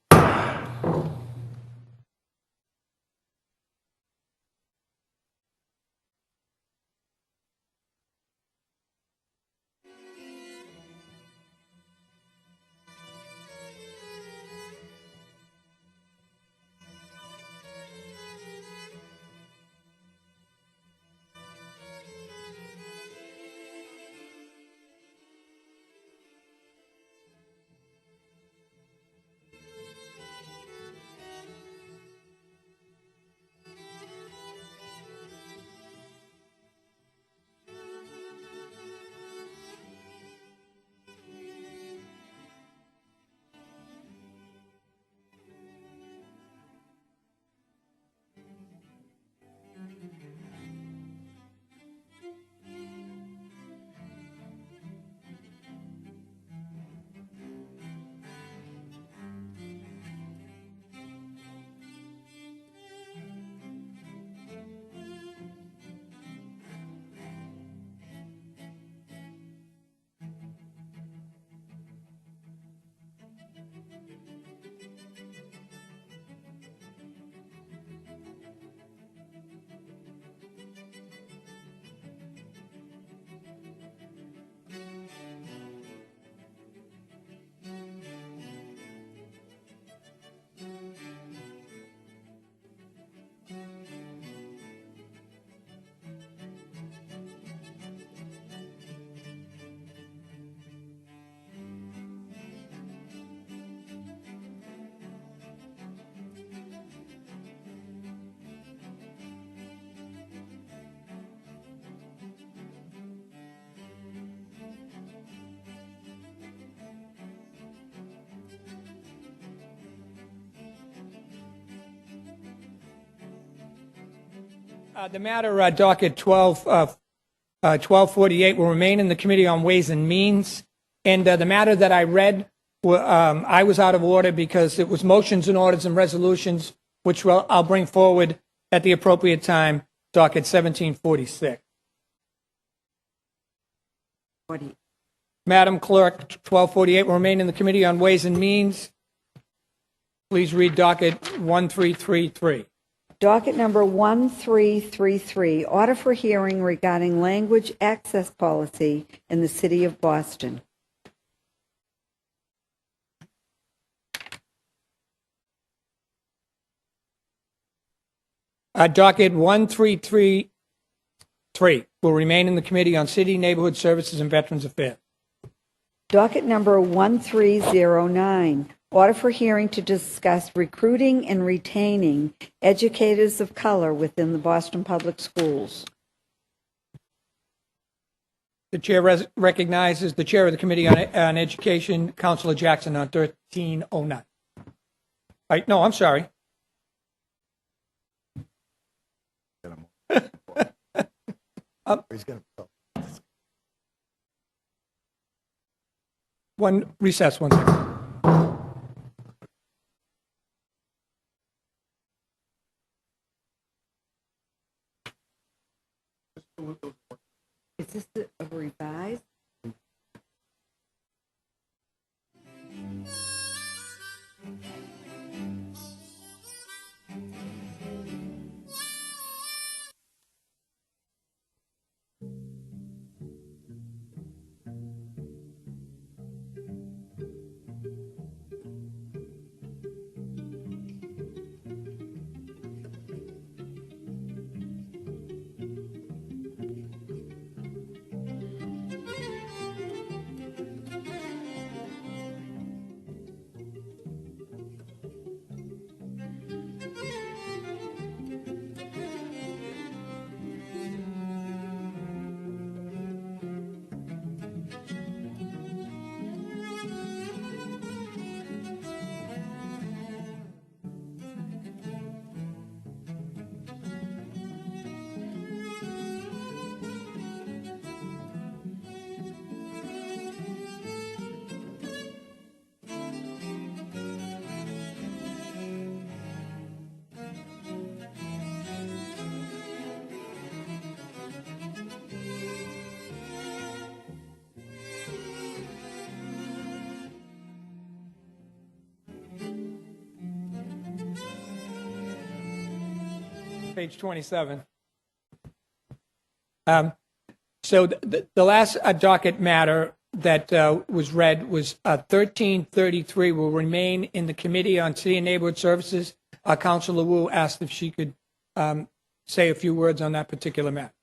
The matter, docket 1248, will remain in the Committee on Ways and Means. And the matter that I read, I was out of order because it was motions and orders and resolutions, which I'll bring forward at the appropriate time, docket 1746. Madam Clerk, 1248 will remain in the Committee on Ways and Means. Please read docket 1333. Docket number 1333, order for hearing regarding language access policy in the City of Boston. Docket 1333 will remain in the Committee on City, Neighborhood Services, and Veterans Affairs. Docket number 1309, order for hearing to discuss recruiting and retaining educators of color within the Boston Public Schools. The chair recognizes the chair of the Committee on Education, Councilor Jackson, on 1309. No, I'm sorry. Recess 1 second. Is this a revised? Page 27. So the last docket matter that was read was 1333 will remain in the Committee on City and Neighborhood Services. Councilor Wu asked if she could say a few words on that particular matter.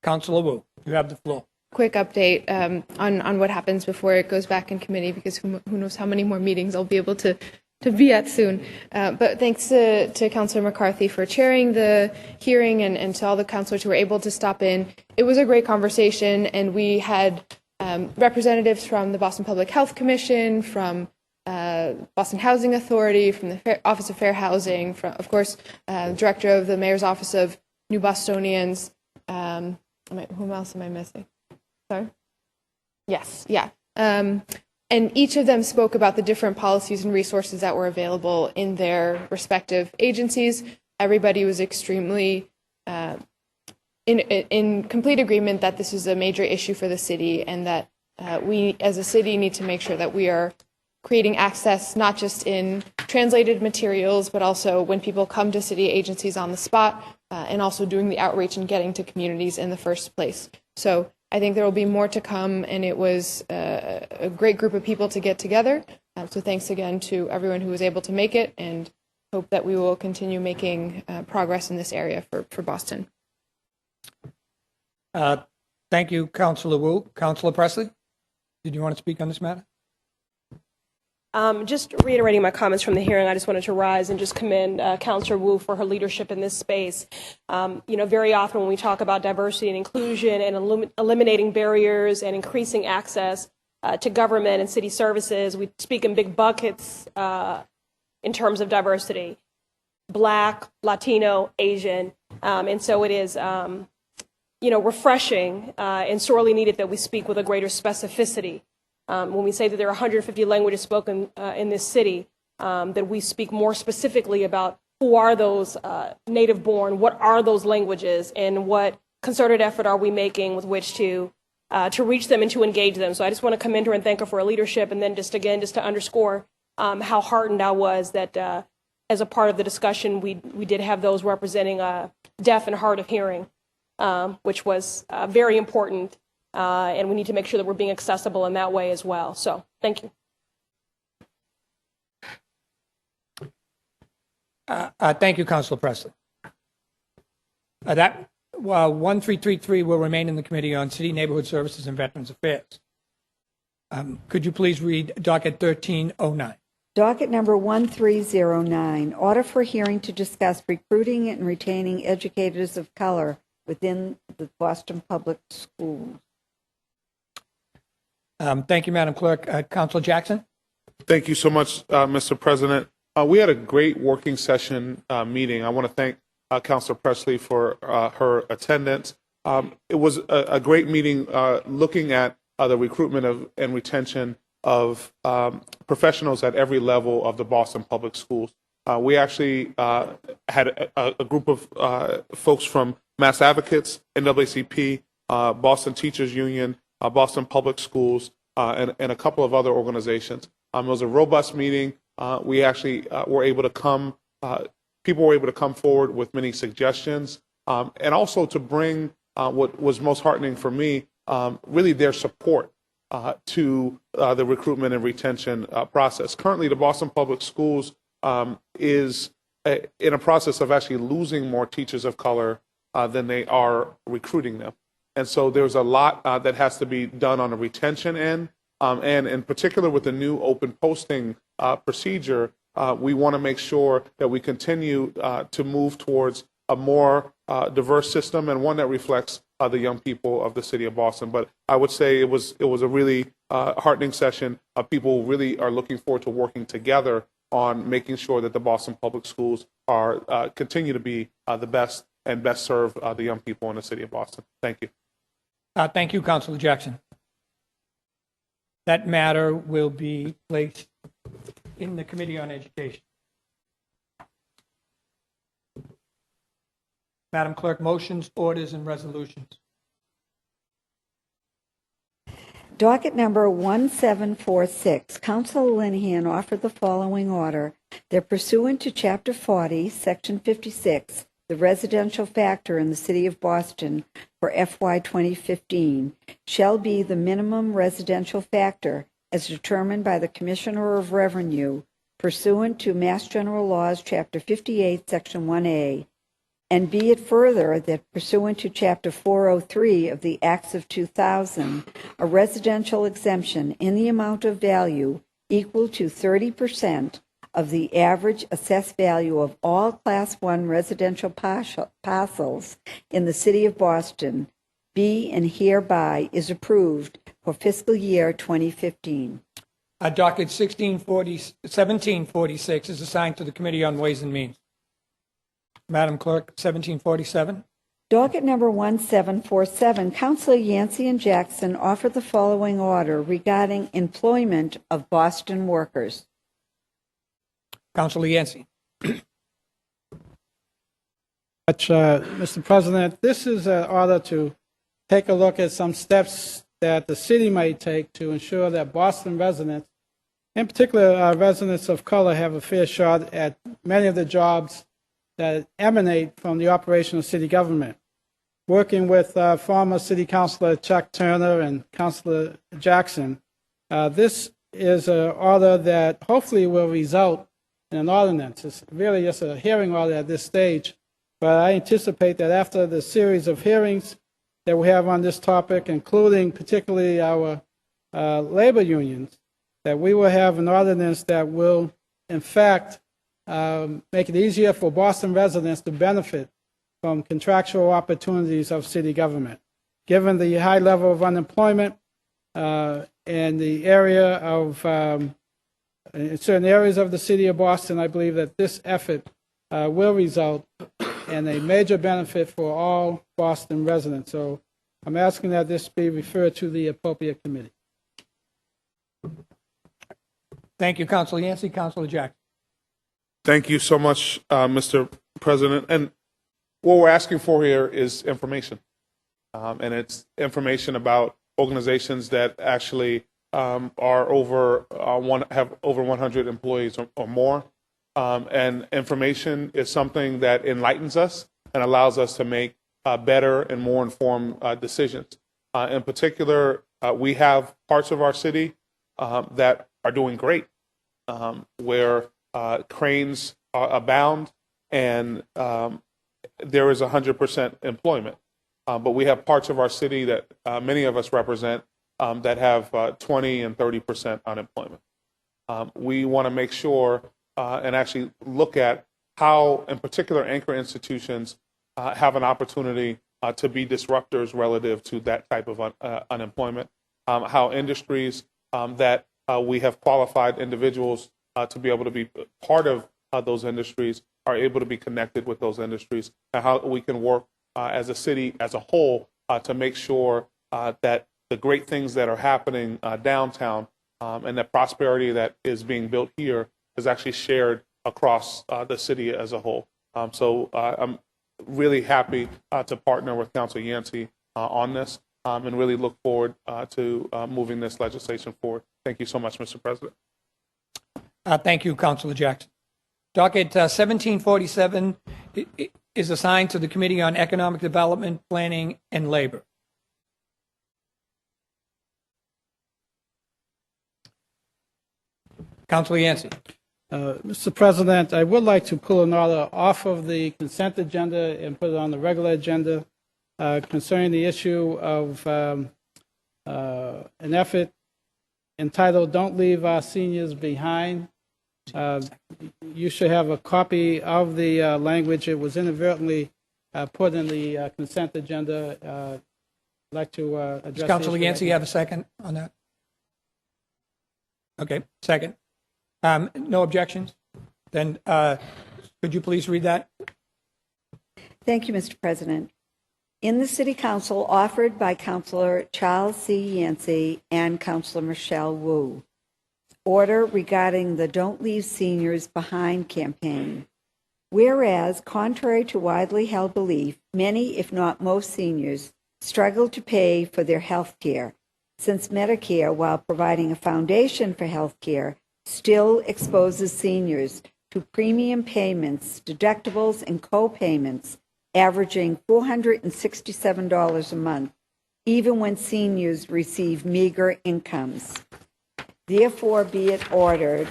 Councilor Wu, you have the floor. Quick update on what happens before it goes back in committee, because who knows how many more meetings I'll be able to be at soon. But thanks to Councilor McCarthy for chairing the hearing, and to all the councilors who were able to stop in. It was a great conversation, and we had representatives from the Boston Public Health Commission, from Boston Housing Authority, from the Office of Fair Housing, from, of course, Director of the Mayor's Office of New Bostonians. Whom else am I missing? Sorry? Yes, yeah. And each of them spoke about the different policies and resources that were available in their respective agencies. Everybody was extremely in complete agreement that this is a major issue for the city, and that we as a city need to make sure that we are creating access not just in translated materials, but also when people come to city agencies on the spot, and also doing the outreach and getting to communities in the first place. So I think there will be more to come, and it was a great group of people to get together. So thanks again to everyone who was able to make it, and hope that we will continue making progress in this area for Boston. Thank you, Councilor Wu. Councilor Presley, did you want to speak on this matter? Just reiterating my comments from the hearing, I just wanted to rise and just commend Councilor Wu for her leadership in this space. Very often when we talk about diversity and inclusion and eliminating barriers and increasing access to government and city services, we speak in big buckets in terms of diversity. Black, Latino, Asian. And so it is, refreshing and sorely needed that we speak with a greater specificity. When we say that there are 150 languages spoken in this city, that we speak more specifically about who are those native born, what are those languages, and what concerted effort are we making with which to reach them and to engage them. So I just want to commend her and thank her for her leadership, and then just to underscore how heartened I was that as a part of the discussion, we did have those representing deaf and hard of hearing, which was very important, and we need to make sure that we're being accessible in that way as well. So thank you. Thank you, Councilor Presley. That 1333 will remain in the Committee on City, Neighborhood Services, and Veterans Affairs. Could you please read docket 1309? Docket number 1309, order for hearing to discuss recruiting and retaining educators of color within the Boston Public Schools. Thank you, Madam Clerk. Councilor Jackson? Thank you so much, Mr. President. We had a great working session meeting. I want to thank Councilor Presley for her attendance. It was a great meeting looking at the recruitment and retention of professionals at every level of the Boston Public Schools. We actually had a group of folks from Mass Advocates, NAACP, Boston Teachers Union, Boston Public Schools, and a couple of other organizations. It was a robust meeting. We actually were able to come, people were able to come forward with many suggestions, and also to bring what was most heartening for me, really their support to the recruitment and retention process. Currently, the Boston Public Schools is in a process of actually losing more teachers of color than they are recruiting them. And so there's a lot that has to be done on the retention end. And in particular with the new open posting procedure, we want to make sure that we continue to move towards a more diverse system and one that reflects the young people of the city of Boston. But I would say it was a really heartening session. People really are looking forward to working together on making sure that the Boston Public Schools are continue to be the best and best serve the young people in the city of Boston. Thank you. Thank you, Councilor Jackson. That matter will be placed in the Committee on Education. Madam Clerk, motions, orders, and resolutions. Docket number 1746, Councilor Linehan offered the following order, that pursuant to Chapter 40, Section 56, the residential factor in the City of Boston for FY 2015 shall be the minimum residential factor as determined by the Commissioner of Revenue pursuant to Mass General Laws, Chapter 58, Section 1A, and be it further that pursuant to Chapter 403 of the Acts of 2000, a residential exemption in the amount of value equal to 30% of the average assessed value of all Class 1 residential parcels in the City of Boston be and hereby is approved for fiscal year 2015. Docket 1746 is assigned to the Committee on Ways and Means. Madam Clerk, 1747. Docket number 1747, Councilor Yancey and Jackson offer the following order regarding employment of Boston workers. Councilor Yancey. Mr. President, this is an order to take a look at some steps that the city might take to ensure that Boston residents, in particular residents of color, have a fair shot at many of the jobs that emanate from the operation of city government. Working with former City Councilor Chuck Turner and Councilor Jackson, this is an order that hopefully will result in an ordinance. It's really just a hearing order at this stage, but I anticipate that after the series of hearings that we have on this topic, including particularly our labor unions, that we will have an ordinance that will, in fact, make it easier for Boston residents to benefit from contractual opportunities of city government. Given the high level of unemployment in the area of in certain areas of the city of Boston, I believe that this effort will result in a major benefit for all Boston residents. So I'm asking that this be referred to the appropriate committee. Thank you, Councilor Yancey. Councilor Jackson. Thank you so much, Mr. President. And what we're asking for here is information. And it's information about organizations that actually are have over 100 employees or more. And information is something that enlightens us and allows us to make better and more informed decisions. In particular, we have parts of our city that are doing great, where cranes abound and there is 100% employment. But we have parts of our city that many of us represent that have 20 and 30% unemployment. We want to make sure and actually look at how, in particular, anchor institutions have an opportunity to be disruptors relative to that type of unemployment, how industries that we have qualified individuals to be able to be part of those industries are able to be connected with those industries, and how we can work as a city as a whole to make sure that the great things that are happening downtown and the prosperity that is being built here is actually shared across the city as a whole. So I'm really happy to partner with Councilor Yancey on this and really look forward to moving this legislation forward. Thank you so much, Mr. President. Thank you, Councilor Jackson. Docket 1747 is assigned to the Committee on Economic Development, Planning, and Labor. Councilor Yancey. Mr. President, I would like to pull an order off of the consent agenda and put it on the regular agenda concerning the issue of an effort entitled "Don't Leave Our Seniors Behind." You should have a copy of the language. It was inadvertently put in the consent agenda. I'd like to address Councilor Yancey, you have a second on that? Okay, second. No objections? Then could you please read that? Thank you, Mr. President. In the City Council offered by Councilor Charles C. Yancey and Councilor Michelle Wu, order regarding the Don't Leave Seniors Behind campaign. Whereas, contrary to widely held belief, many, if not most seniors, struggle to pay for their health care, since Medicare, while providing a foundation for health care, still exposes seniors to premium payments, deductibles, and co-payments averaging $467 a month, even when seniors receive meager incomes. Therefore, be it ordered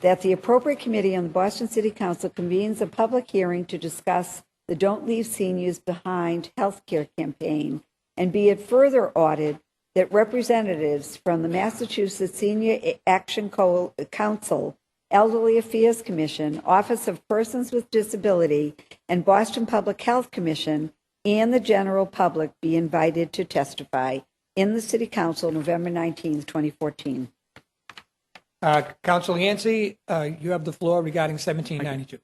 that the appropriate committee on the Boston City Council convenes a public hearing to discuss the Don't Leave Seniors Behind healthcare campaign, and be it further ordered that representatives from the Massachusetts Senior Action Council, Elderly Affairs Commission, Office of Persons with Disability, and Boston Public Health Commission and the general public be invited to testify in the City Council November 19, 2014. Councilor Yancey, you have the floor regarding 1792.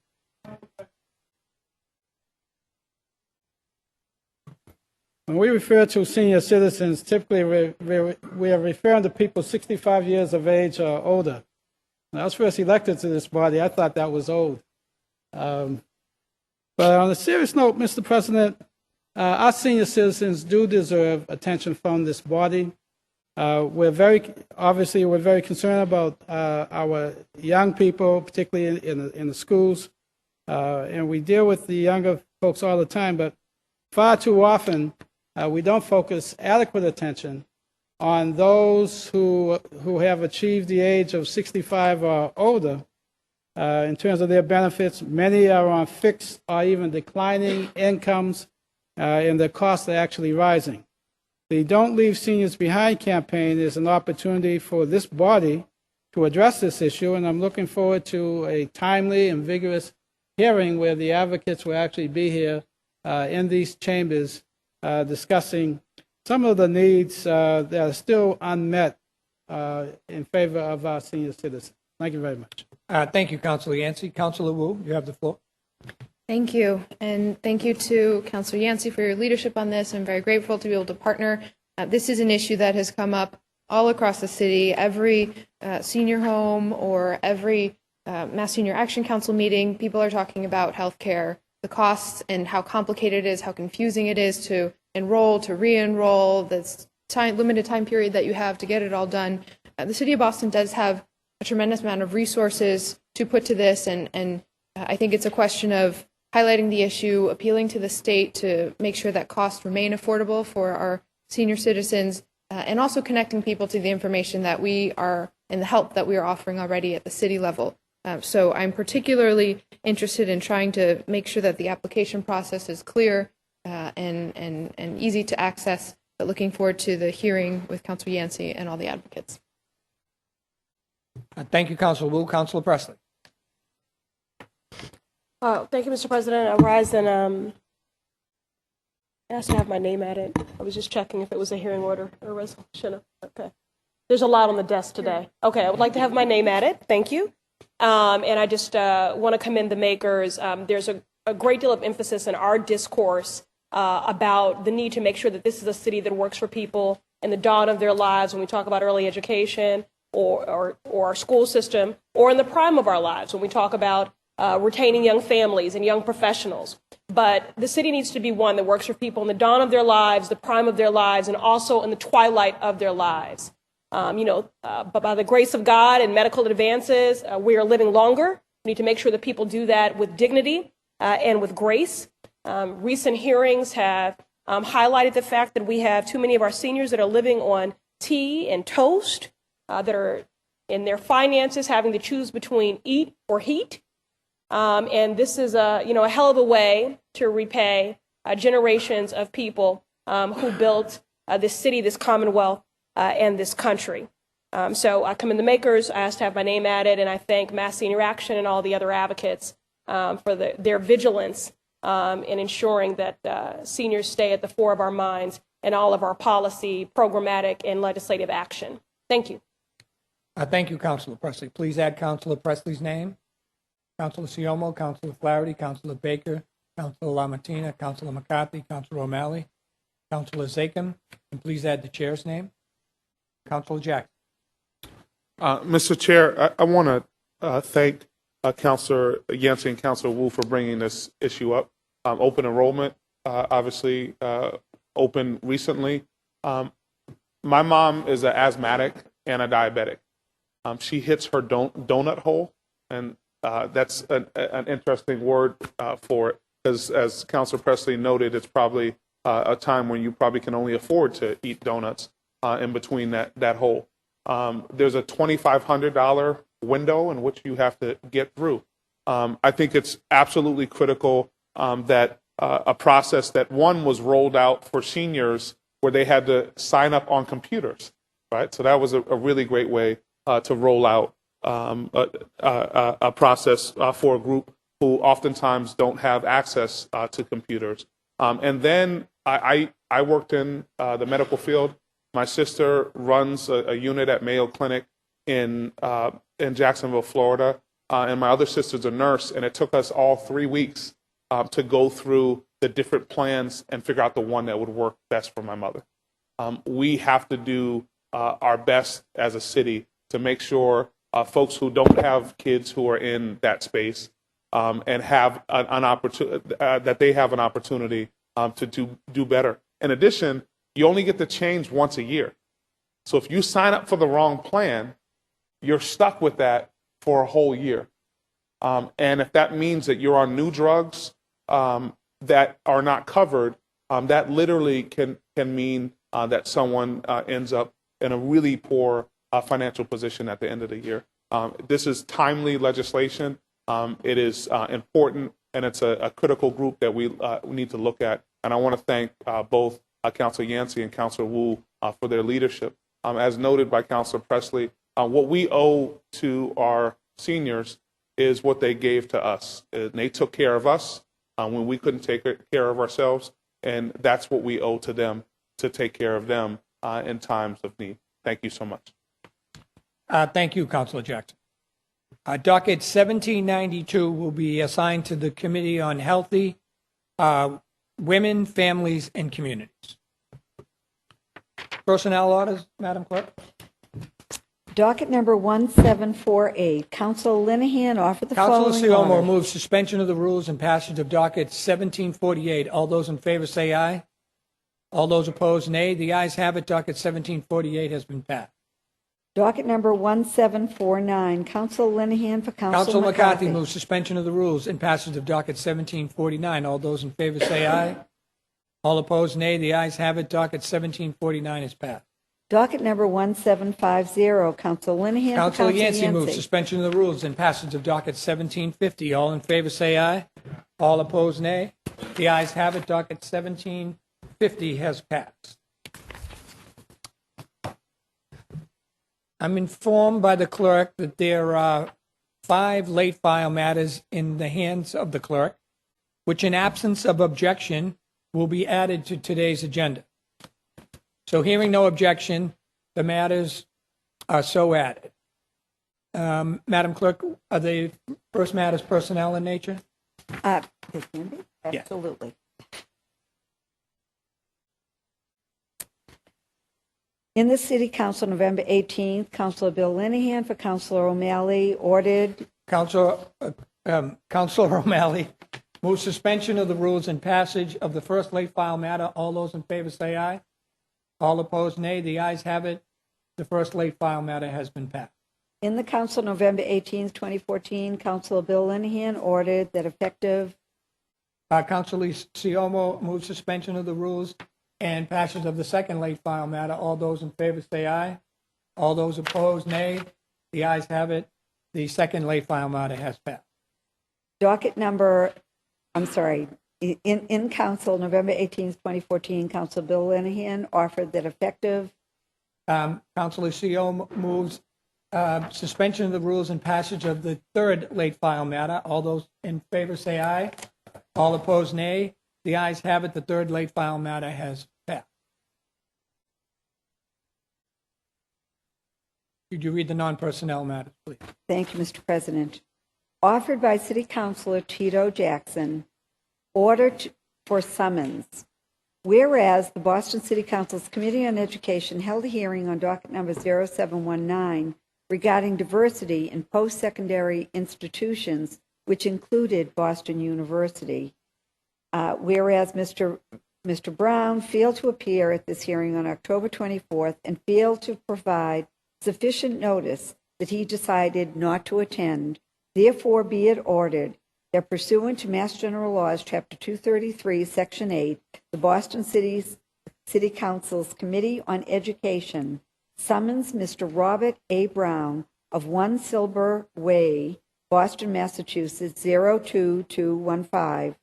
When we refer to senior citizens, typically we are referring to people 65 years of age or older. When I was first elected to this body, I thought that was old. But on a serious note, Mr. President, our senior citizens do deserve attention from this body. We're very concerned about our young people, particularly in the schools, and we deal with the younger folks all the time, but far too often we don't focus adequate attention on those who have achieved the age of 65 or older. In terms of their benefits, many are on fixed or even declining incomes, and their costs are actually rising. The Don't Leave Seniors Behind campaign is an opportunity for this body to address this issue, and I'm looking forward to a timely and vigorous hearing where the advocates will actually be here in these chambers discussing some of the needs that are still unmet in favor of our senior citizens. Thank you very much. Thank you, Councilor Yancey. Councilor Wu, you have the floor. Thank you. And thank you to Councilor Yancey for your leadership on this. I'm very grateful to be able to partner. This is an issue that has come up all across the city. Every senior home or every Mass Senior Action Council meeting, people are talking about healthcare, the costs and how complicated it is, how confusing it is to enroll, to re-enroll, the limited time period that you have to get it all done. The City of Boston does have a tremendous amount of resources to put to this, and I think it's a question of highlighting the issue, appealing to the state to make sure that costs remain affordable for our senior citizens, and also connecting people to the information that we are and the help that we are offering already at the city level. So I'm particularly interested in trying to make sure that the application process is clear and easy to access, but looking forward to the hearing with Councilor Yancey and all the advocates. Thank you, Councilor Wu. Councilor Presley. Thank you, Mr. President. I rise and asked to have my name added. I was just checking if it was a hearing order or a resolution. Okay. There's a lot on the desk today. Okay, I would like to have my name added. Thank you. And I just want to commend the makers. There's a great deal of emphasis in our discourse about the need to make sure that this is a city that works for people in the dawn of their lives when we talk about early education or our school system, or in the prime of our lives when we talk about retaining young families and young professionals. But the city needs to be one that works for people in the dawn of their lives, the prime of their lives, and also in the twilight of their lives. But by the grace of God and medical advances, we are living longer. We need to make sure that people do that with dignity and with grace. Recent hearings have highlighted the fact that we have too many of our seniors that are living on tea and toast, that are in their finances having to choose between eat or heat. And this is a hell of a way to repay generations of people who built this city, this Commonwealth, and this country. So I commend the makers. I asked to have my name added, and I thank Mass Senior Action and all the other advocates for their vigilance in ensuring that seniors stay at the fore of our minds in all of our policy, programmatic, and legislative action. Thank you. Thank you, Councilor Presley. Please add Councilor Presley's name. Councilor Siomo, Councilor Flaherty, Councilor Baker, Councilor LaMattina, Councilor McCarthy, Councilor O'Malley, Councilor Zakim, and please add the chair's name. Councilor Jackson. Mr. Chair, I want to thank Councilor Yancey and Councilor Wu for bringing this issue up. Open enrollment, obviously, opened recently. My mom is an asthmatic and a diabetic. She hits her donut hole, and that's an interesting word for it, because as Councilor Presley noted, it's probably a time when you probably can only afford to eat donuts in between that hole. There's a $2,500 window in which you have to get through. I think it's absolutely critical that a process that one was rolled out for seniors where they had to sign up on computers, right? So that was a really great way to roll out a process for a group who oftentimes don't have access to computers. And then I worked in the medical field. My sister runs a unit at Mayo Clinic in Jacksonville, Florida, and my other sister's a nurse, and it took us all 3 weeks to go through the different plans and figure out the one that would work best for my mother. We have to do our best as a city to make sure folks who don't have kids who are in that space and have an opportunity that they have an opportunity to do better. In addition, you only get to change once a year. So if you sign up for the wrong plan, you're stuck with that for a whole year. And if that means that you're on new drugs that are not covered, that literally can mean that someone ends up in a really poor financial position at the end of the year. This is timely legislation. It is important, and it's a critical group that we need to look at. And I want to thank both Councilor Yancey and Councilor Wu for their leadership. As noted by Councilor Presley, what we owe to our seniors is what they gave to us. And they took care of us when we couldn't take care of ourselves, and that's what we owe to them, to take care of them in times of need. Thank you so much. Thank you, Councilor Jackson. Docket 1792 will be assigned to the Committee on Healthy Women, Families, and Communities. Personnel orders, Madam Clerk. Docket number 1748, Council Linehan offered the Councilor following Siomo order. moves suspension of the rules and passage of docket 1748. All those in favor say aye. All those opposed, nay. The ayes have it. Docket 1748 has been passed. Docket number 1749, Council Linehan for Council Council McCarthy moves suspension of the rules and passage of docket 1749. All those in favor say aye. All opposed, nay. The ayes have it. Docket 1749 is passed. Docket number 1750, Council Linehan for Councilor Council Yancey moves suspension of the rules and passage of docket 1750. All in favor say aye. All opposed, nay. The ayes have it. Docket 1750 has passed. I'm informed by the clerk that there are 5 late file matters in the hands of the clerk, which in absence of objection will be added to today's agenda. So hearing no objection, the matters are so added. Madam Clerk, are the first matters personnel in nature? They can be, Yeah. absolutely. In the City Council, November 18th, Councilor Bill Linehan for Councilor O'Malley ordered Councilor O'Malley moves suspension of the rules and passage of the first late file matter. All those in favor say aye. All opposed, nay. The ayes have it. The first late file matter has been passed. In the Council, November 18th, 2014, Councilor Bill Linehan ordered that effective, Councilor Siomo moves suspension of the rules and passage of the second late file matter. All those in favor say aye. All those opposed, nay. The ayes have it. The second late file matter has passed. docket number, in Council, November 18th, 2014, Councilor Bill Linehan offered that effective, Councilor Siomo moves suspension of the rules and passage of the third late file matter. All those in favor say aye. All opposed, nay. The ayes have it. The third late file matter has passed. Could you read the non-personnel matters, please? thank you, Mr. President, offered by City Councilor Tito Jackson, order for summons. Whereas the Boston City Council's Committee on Education held a hearing on docket number 0719 regarding diversity in post-secondary institutions, which included Boston University. Whereas Mr. Brown failed to appear at this hearing on October 24th and failed to provide sufficient notice that he decided not to attend, therefore be it ordered that pursuant to Mass General Laws, Chapter 233, Section 8, the Boston City Council's Committee on Education summons Mr. Robert A. Brown of 1 Silver Way, Boston, Massachusetts, 02215,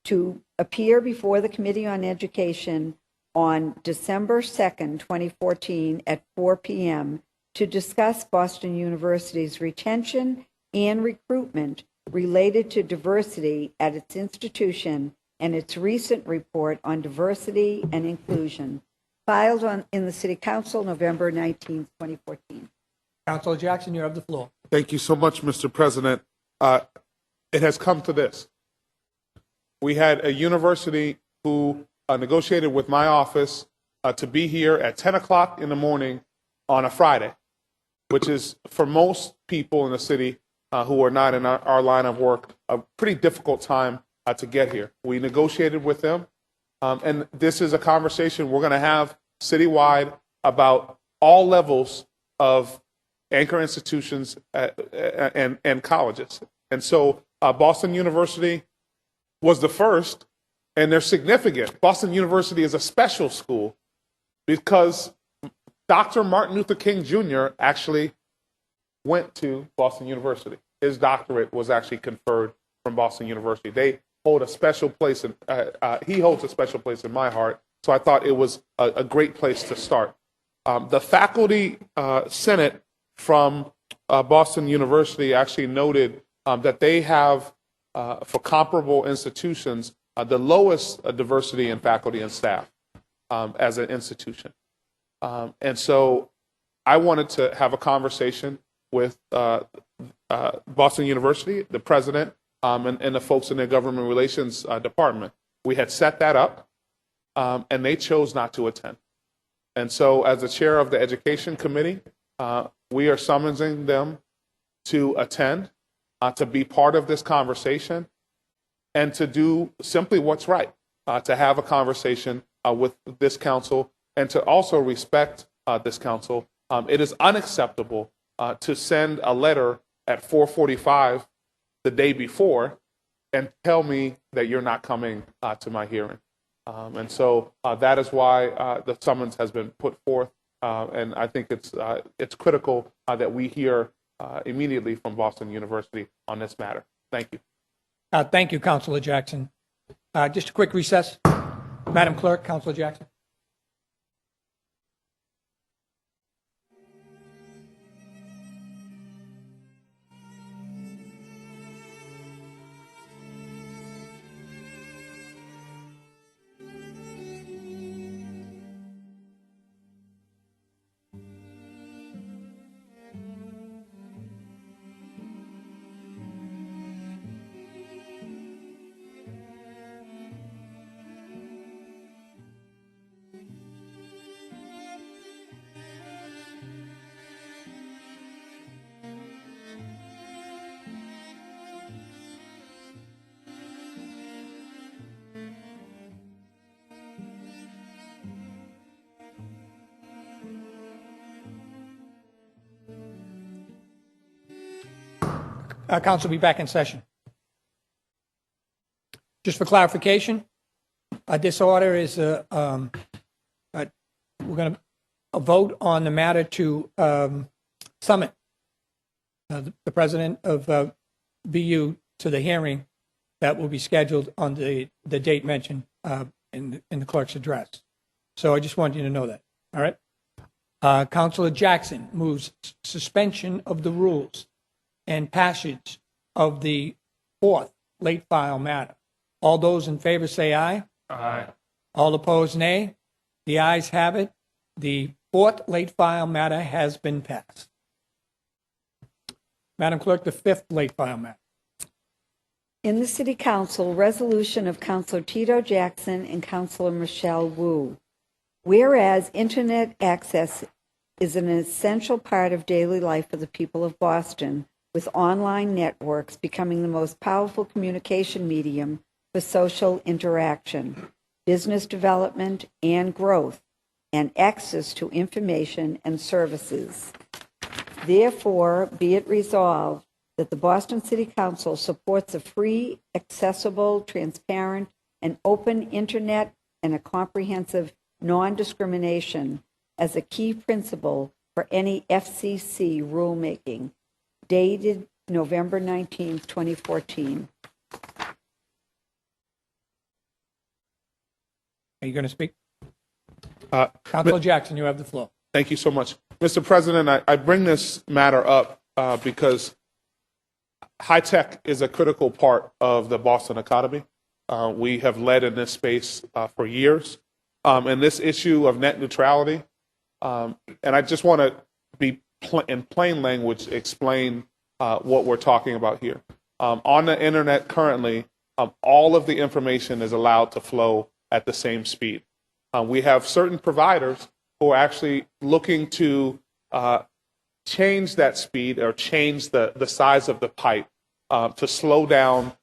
to appear before the Committee on Education on December 2nd, 2014, at 4 p.m. to discuss Boston University's retention and recruitment related to diversity at its institution and its recent report on diversity and inclusion, filed in the City Council November 19th, 2014. Councilor Jackson, you have the floor. Thank you so much, Mr. President. It has come to this. We had a university who negotiated with my office to be here at 10 o'clock in the morning on a Friday, which is, for most people in the city who are not in our line of work, a pretty difficult time to get here. We negotiated with them, and this is a conversation we're going to have citywide about all levels of anchor institutions and colleges. And so Boston University was the first, and they're significant. Boston University is a special school because Dr. Martin Luther King Jr. actually went to Boston University. His doctorate was actually conferred from Boston University. They hold a special place, he holds a special place in my heart, so I thought it was a great place to start. The faculty senate from Boston University actually noted that they have, for comparable institutions, the lowest diversity in faculty and staff as an institution. And so I wanted to have a conversation with Boston University, the president, and the folks in their government relations department. We had set that up, and they chose not to attend. And so, as the chair of the education committee, we are summoning them to attend, to be part of this conversation, and to do simply what's right, to have a conversation with this council, and to also respect this council. It is unacceptable to send a letter at 4:45 the day before and tell me that you're not coming to my hearing. And so that is why the summons has been put forth, and I think it's critical that we hear immediately from Boston University on this matter. Thank you. Thank you, Councilor Jackson. Just a quick recess. Madam Clerk, Councilor Jackson. Council will be back in session. Just for clarification, this order is we're going to vote on the matter to summon the president of BU to the hearing that will be scheduled on the date mentioned in the clerk's address. So I just wanted you to know that. All right. Councilor Jackson moves suspension of the rules and passage of the fourth late file matter. All those in favor say aye. Aye. All opposed, nay. The ayes have it. The fourth late file matter has been passed. Madam Clerk, the fifth late file matter. In the City Council, resolution of Councilor Tito Jackson and Councilor Michelle Wu. Whereas Internet access is an essential part of daily life for the people of Boston, with online networks becoming the most powerful communication medium for social interaction, business development, and growth, and access to information and services. Therefore, be it resolved that the Boston City Council supports a free, accessible, transparent, and open Internet and a comprehensive non-discrimination as a key principle for any FCC rulemaking, dated November 19th, 2014. Are you going to speak? Councilor Jackson, you have the floor. Thank you so much. Mr. President, I bring this matter up because high tech is a critical part of the Boston economy. We have led in this space for years. And this issue of net neutrality, and I just want to be in plain language explain what we're talking about here. On the internet currently, all of the information is allowed to flow at the same speed. We have certain providers who are actually looking to change that speed or change the size of the pipe to slow down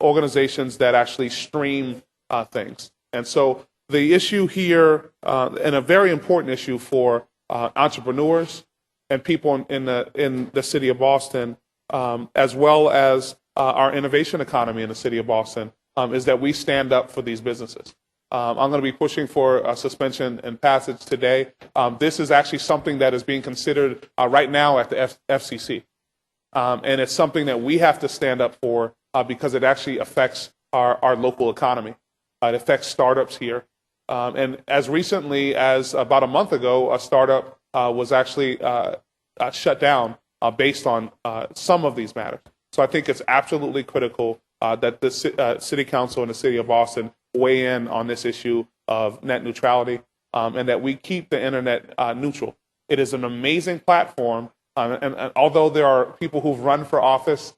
organizations that actually stream things. And so the issue here, and a very important issue for entrepreneurs and people in the city of Boston, as well as our innovation economy in the city of Boston, is that we stand up for these businesses. I'm going to be pushing for a suspension and passage today. This is actually something that is being considered right now at the FCC. And it's something that we have to stand up for because it actually affects our local economy. It affects startups here. And as recently as about a month ago, a startup was actually shut down based on some of these matters. So I think it's absolutely critical that the City Council and the City of Boston weigh in on this issue of net neutrality and that we keep the internet neutral. It is an amazing platform And although there are people who've run for office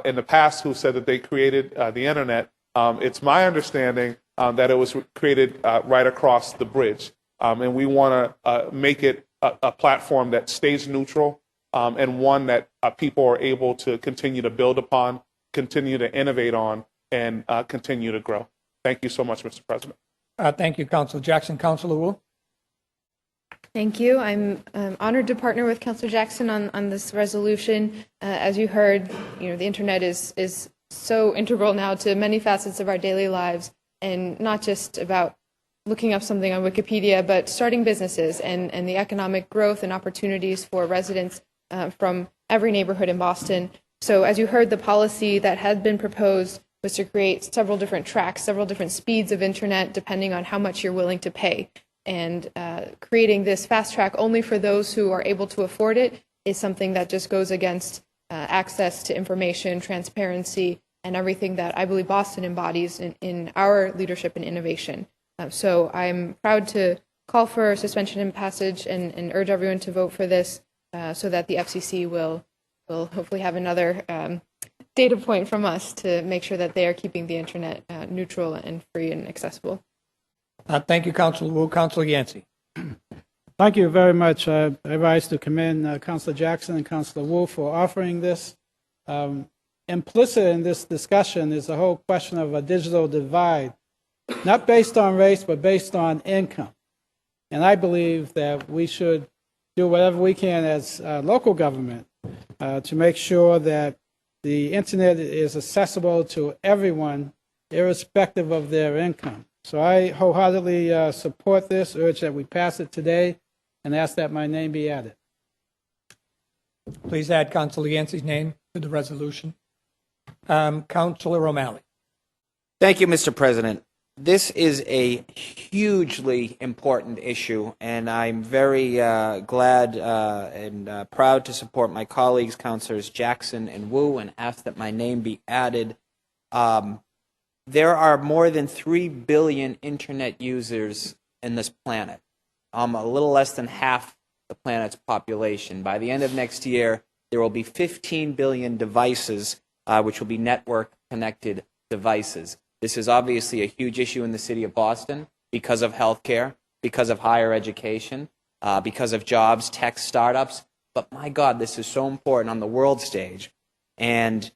in the past who said that they created the internet, it's my understanding that it was created right across the bridge. And we want to make it a platform that stays neutral and one that people are able to continue to build upon, continue to innovate on, and continue to grow. Thank you so much, Mr. President. Thank you, Councilor Jackson. Councilor Wu? Thank you. I'm honored to partner with Councilor Jackson on this resolution. As you heard, the internet is so integral now to many facets of our daily lives, and not just about looking up something on Wikipedia, but starting businesses and the economic growth and opportunities for residents from every neighborhood in Boston. So as you heard, the policy that had been proposed was to create several different tracks, several different speeds of internet, depending on how much you're willing to pay. And creating this fast track only for those who are able to afford it is something that just goes against access to information, transparency, and everything that I believe Boston embodies in our leadership and innovation. So I'm proud to call for suspension and passage and urge everyone to vote for this so that the FCC will hopefully have another data point from us to make sure that they are keeping the internet neutral and free and accessible. Thank you, Councilor Wu. Councilor Yancey. Thank you very much. I rise to commend Councilor Jackson and Councilor Wu for offering this. Implicit in this discussion is the whole question of a digital divide, not based on race, but based on income. And I believe that we should do whatever we can as local government to make sure that the internet is accessible to everyone, irrespective of their income. So I wholeheartedly support this, urge that we pass it today, and ask that my name be added. Please add Councilor Yancey's name to the resolution. Councilor O'Malley. Thank you, Mr. President. This is a hugely important issue, and I'm very glad and proud to support my colleagues, Councilors Jackson and Wu, and ask that my name be added. There are more than 3 billion internet users in this planet, a little less than half the planet's population. By the end of next year, there will be 15 billion devices, which will be network-connected devices. This is obviously a huge issue in the city of Boston because of healthcare, because of higher education, because of jobs, tech startups. But my God, this is so important on the world stage. And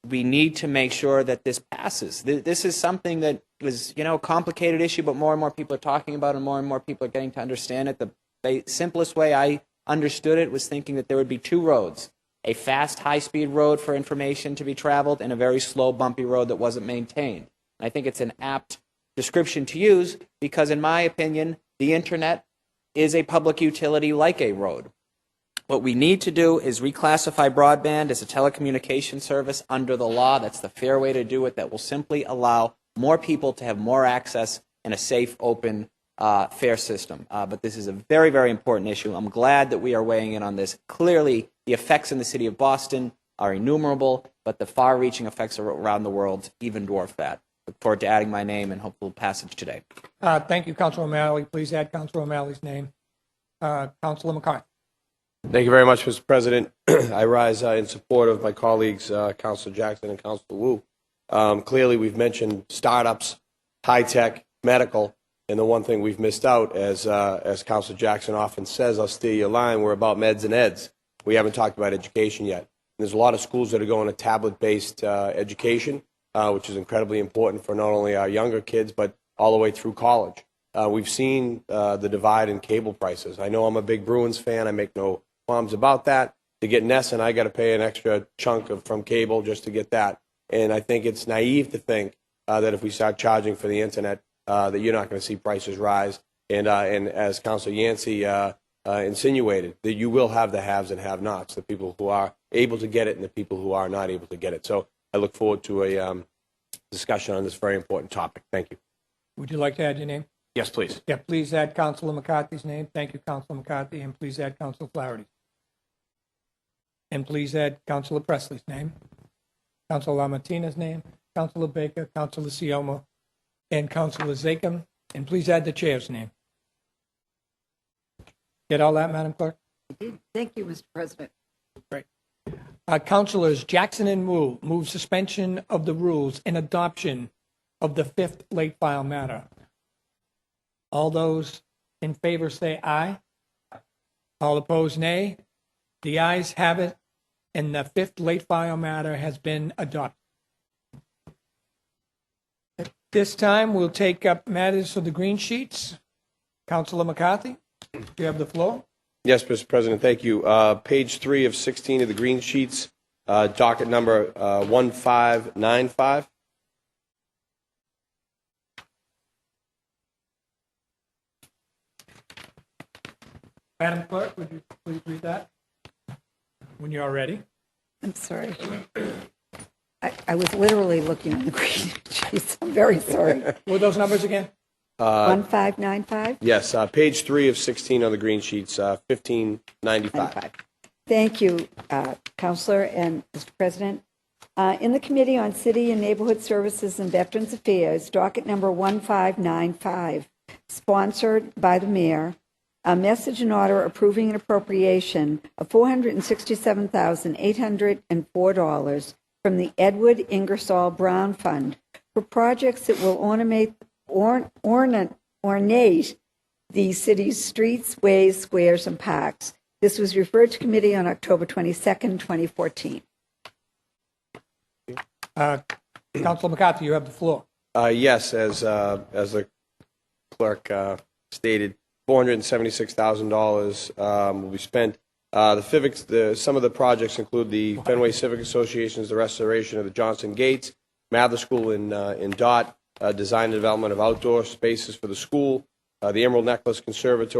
we need to make sure that this passes. This is something that was, a complicated issue, but more and more people are talking about it, and more people are getting to understand it. The simplest way I understood it was thinking that there would be 2 roads, a fast, high-speed road for information to be traveled and a very slow, bumpy road that wasn't maintained. And I think it's an apt description to use because, in my opinion, the internet is a public utility like a road. What we need to do is reclassify broadband as a telecommunication service under the law. That's the fair way to do it. That will simply allow more people to have more access in a safe, open, fair system. But this is a very, very important issue. I'm glad that we are weighing in on this. Clearly, the effects in the city of Boston are innumerable, but the far-reaching effects around the world even dwarf that. Look forward to adding my name and hopeful passage today. Thank you, Councilor O'Malley. Please add Councilor O'Malley's name. Councilor McCarthy. Thank you very much, Mr. President. I rise in support of my colleagues, Councilor Jackson and Councilor Wu. Clearly, we've mentioned startups, high-tech, medical, and the one thing we've missed out, as Councilor Jackson often says, I'll steal your line, we're about meds and eds. We haven't talked about education yet. There's a lot of schools that are going to tablet-based education, which is incredibly important for not only our younger kids, but all the way through college. We've seen the divide in cable prices. I know I'm a big Bruins fan. I make no qualms about that. To get NESN, I got to pay an extra chunk from cable just to get that. And I think it's naive to think that if we start charging for the internet, that you're not going to see prices rise. And as Councilor Yancey insinuated, that you will have the haves and have-nots, the people who are able to get it and the people who are not able to get it. So I look forward to a discussion on this very important topic. Thank you. Would you like to add your name? Yes, please. Yeah, please add Councilor McCarthy's name. Thank you, Councilor McCarthy. And please add Councilor Flaherty. And please add Councilor Presley's name, Councilor LaMartina's name, Councilor Baker, Councilor Siomo, and Councilor Zachem. And please add the chair's name. Get all that, Madam Clerk? Thank you, Mr. President. Great. Councilors Jackson and Wu move suspension of the rules and adoption of the fifth late file matter. All those in favor say aye. All opposed, nay. The ayes have it, and the fifth late file matter has been adopted. At this time, we'll take up matters for the green sheets. Councilor McCarthy, you have the floor. Yes, Mr. President, thank you. Page 3 of 16 of the green sheets, docket number 1595. Madam Clerk, would you please read that when you are ready? I'm sorry. I was literally looking on the green sheets. I'm very sorry. What are those numbers again? 1595? Yes, page 3 of 16 on the green sheets, 1595. Thank you, Counselor and Mr. President. In the Committee on City and Neighborhood Services and Veterans Affairs, docket number 1595, sponsored by the Mayor, a message and order approving an appropriation of $467,804 from the Edward Ingersoll Brown Fund for projects that will ornate the city's streets, ways, squares, and parks. This was referred to committee on October 22nd, 2014. Councilor McCarthy, you have the floor. Yes, as the clerk stated, $476,000 will be spent. Some of the projects include the Fenway Civic Association's the restoration of the Johnson Gates, Mather School in Dot, design and development of outdoor spaces for the school, the Emerald Necklace Conservancy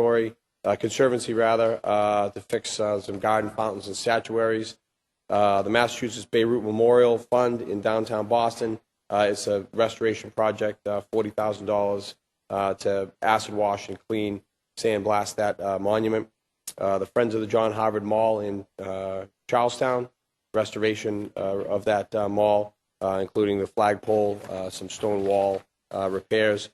to fix some garden fountains and statuaries, the Massachusetts Beirut Memorial Fund in downtown Boston. It's a restoration project, $40,000 to acid wash and clean, sandblast that monument. The Friends of the John Harvard Mall in Charlestown, restoration of that mall, including the flagpole, some stone wall repairs.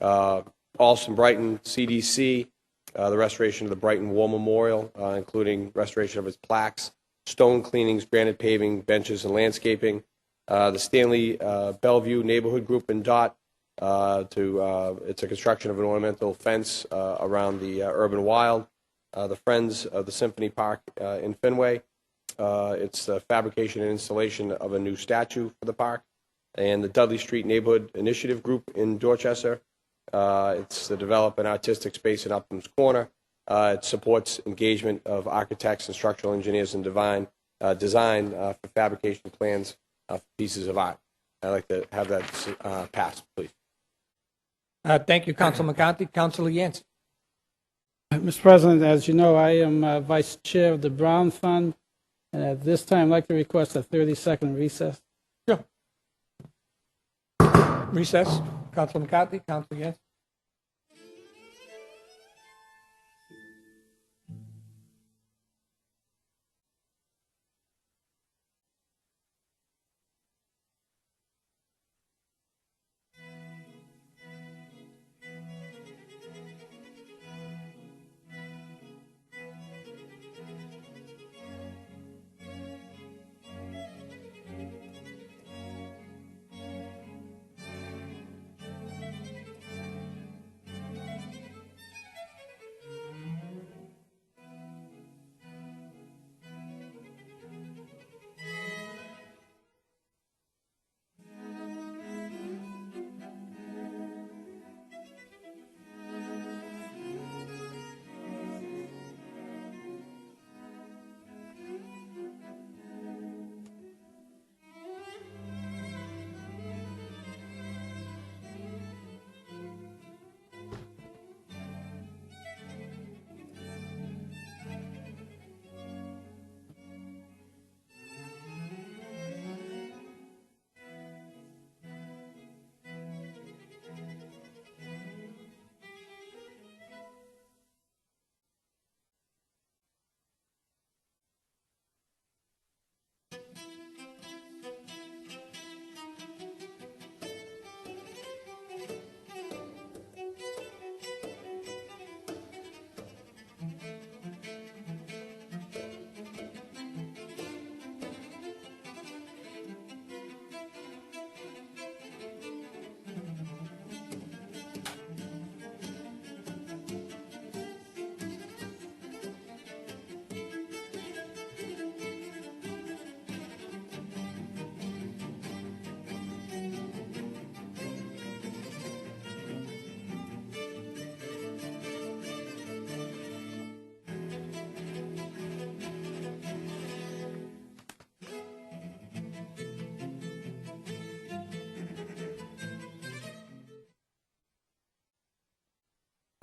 Alston Brighton CDC, the restoration of the Brighton War Memorial, including restoration of its plaques, stone cleanings, granite paving, benches, and landscaping. The Stanley Bellevue Neighborhood Group in Dot, it's a construction of an ornamental fence around the urban wild. The Friends of the Symphony Park in Fenway, it's the fabrication and installation of a new statue for the park. And the Dudley Street Neighborhood Initiative Group in Dorchester, it's to develop an artistic space in Upham's Corner. It supports engagement of architects and structural engineers in design for fabrication plans for pieces of art. I'd like to have that passed, please. Thank you, Councilor McCarthy. Councilor Yancey. Mr. President, as you know, I am Vice Chair of the Brown Fund, and at this time, I'd like to request a 30-second recess. Sure. Recess. Councilor McCarthy. Councilor Yancey.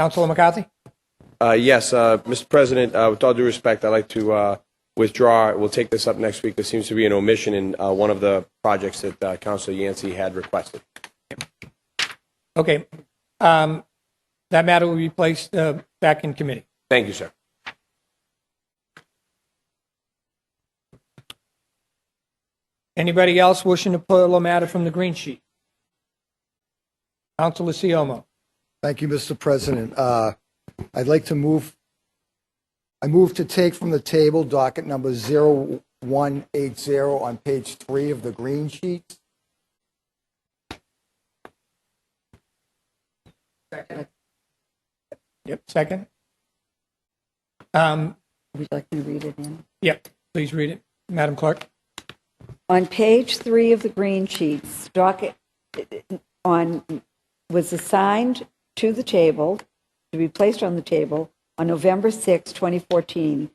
Councilor McCarthy? Yes, Mr. President, with all due respect, I'd like to withdraw. We'll take this up next week. There seems to be an omission in one of the projects that Councilor Yancey had requested. Okay. That matter will be placed back in committee. Thank you, sir. Anybody else wishing to pull a matter from the green sheet? Councilor Siomo. Thank you, Mr. President. I'd like to move, I move to take from the table docket number 0180 on page 3 of the green sheet. Yep, second. Would you like me to read it in? Yep, please read it, Madam Clerk. On page 3 of the green sheets, docket was assigned to the table, to be placed on the table, on November 6, 2014,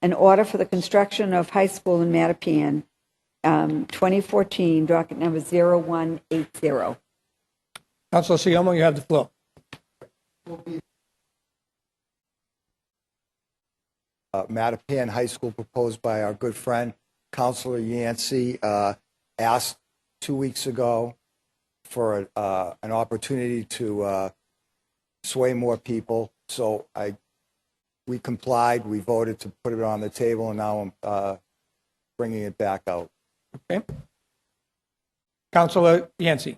an order for the construction of high school in Mattapan, 2014, docket number 0180. Councilor Siomo, you have the floor. Mattapan High School proposed by our good friend, Councilor Yancey, asked 2 weeks ago for an opportunity to sway more people. So we complied, we voted to put it on the table, and now I'm bringing it back out. Okay. Councilor Yancey.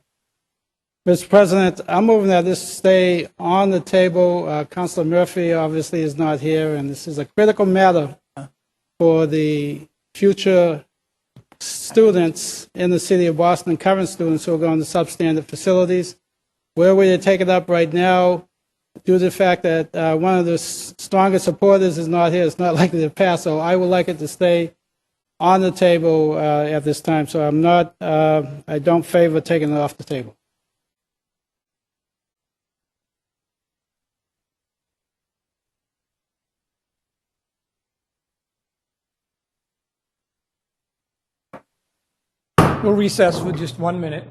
Mr. President, I'm moving that this stay on the table. Councilor Murphy obviously is not here, and this is a critical matter for the future students in the city of Boston, current students who are going to substandard facilities. Where we take it up right now, due to the fact that one of the strongest supporters is not here, it's not likely to pass, so I would like it to stay on the table at this time. So I don't favor taking it off the table. We'll recess for just 1 minute.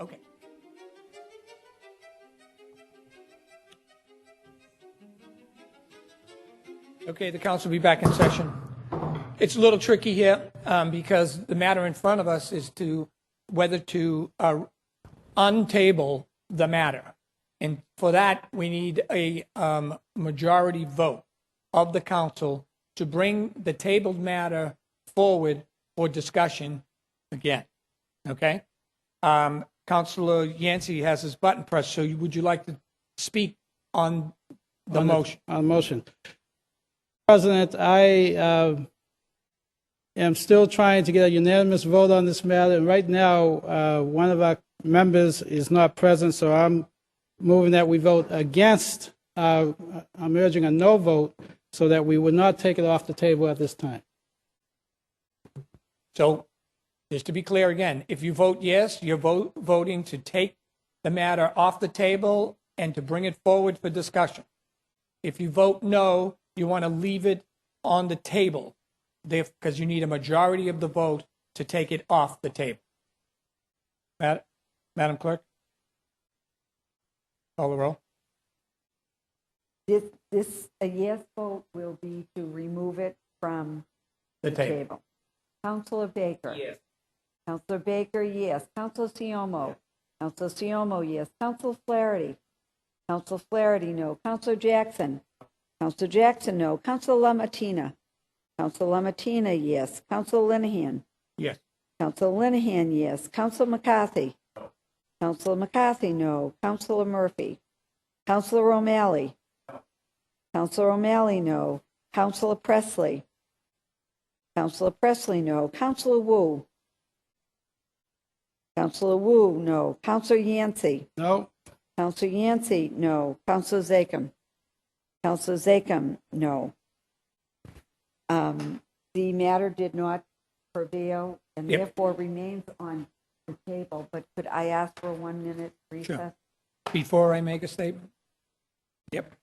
Okay. Okay, the council will be back in session. It's a little tricky here because the matter in front of us is whether to untable the matter. And for that, we need a majority vote of the council to bring the tabled matter forward for discussion again. Okay? Councilor Yancey has his button pressed, so would you like to speak on the motion? On the motion. President, I am still trying to get a unanimous vote on this matter, and right now, one of our members is not present, so I'm moving that we vote against, I'm urging a no vote, so that we would not take it off the table at this time. So, just to be clear again, if you vote yes, you're voting to take the matter off the table and to bring it forward for discussion. If you vote no, you want to leave it on the table because you need a majority of the vote to take it off the table. Madam Clerk? Call the roll. A yes vote will be to remove it from The the table. table. Counselor Baker? Yes. Counselor Baker, yes. Counselor Siomo? Counselor Siomo, yes. Counselor Flaherty? Counselor Flaherty, no. Counselor Jackson? Counselor Jackson, no. Counselor LaMattina? Counselor LaMattina, yes. Counselor Linehan? Yes. Counselor Linehan, yes. Counselor McCarthy? Counselor McCarthy, no. Counselor Murphy? Counselor O'Malley? Counselor O'Malley, no. Counselor Presley? Counselor Presley, no. Counselor Wu? Counselor Wu, no. Counselor Yancey? No. Counselor Yancey, no. Counselor Zachem? Counselor Zachem, no. The matter did not prevail and Yep. therefore remains on the table, but could I ask for a 1 minute recess? Before I make a statement? Yep.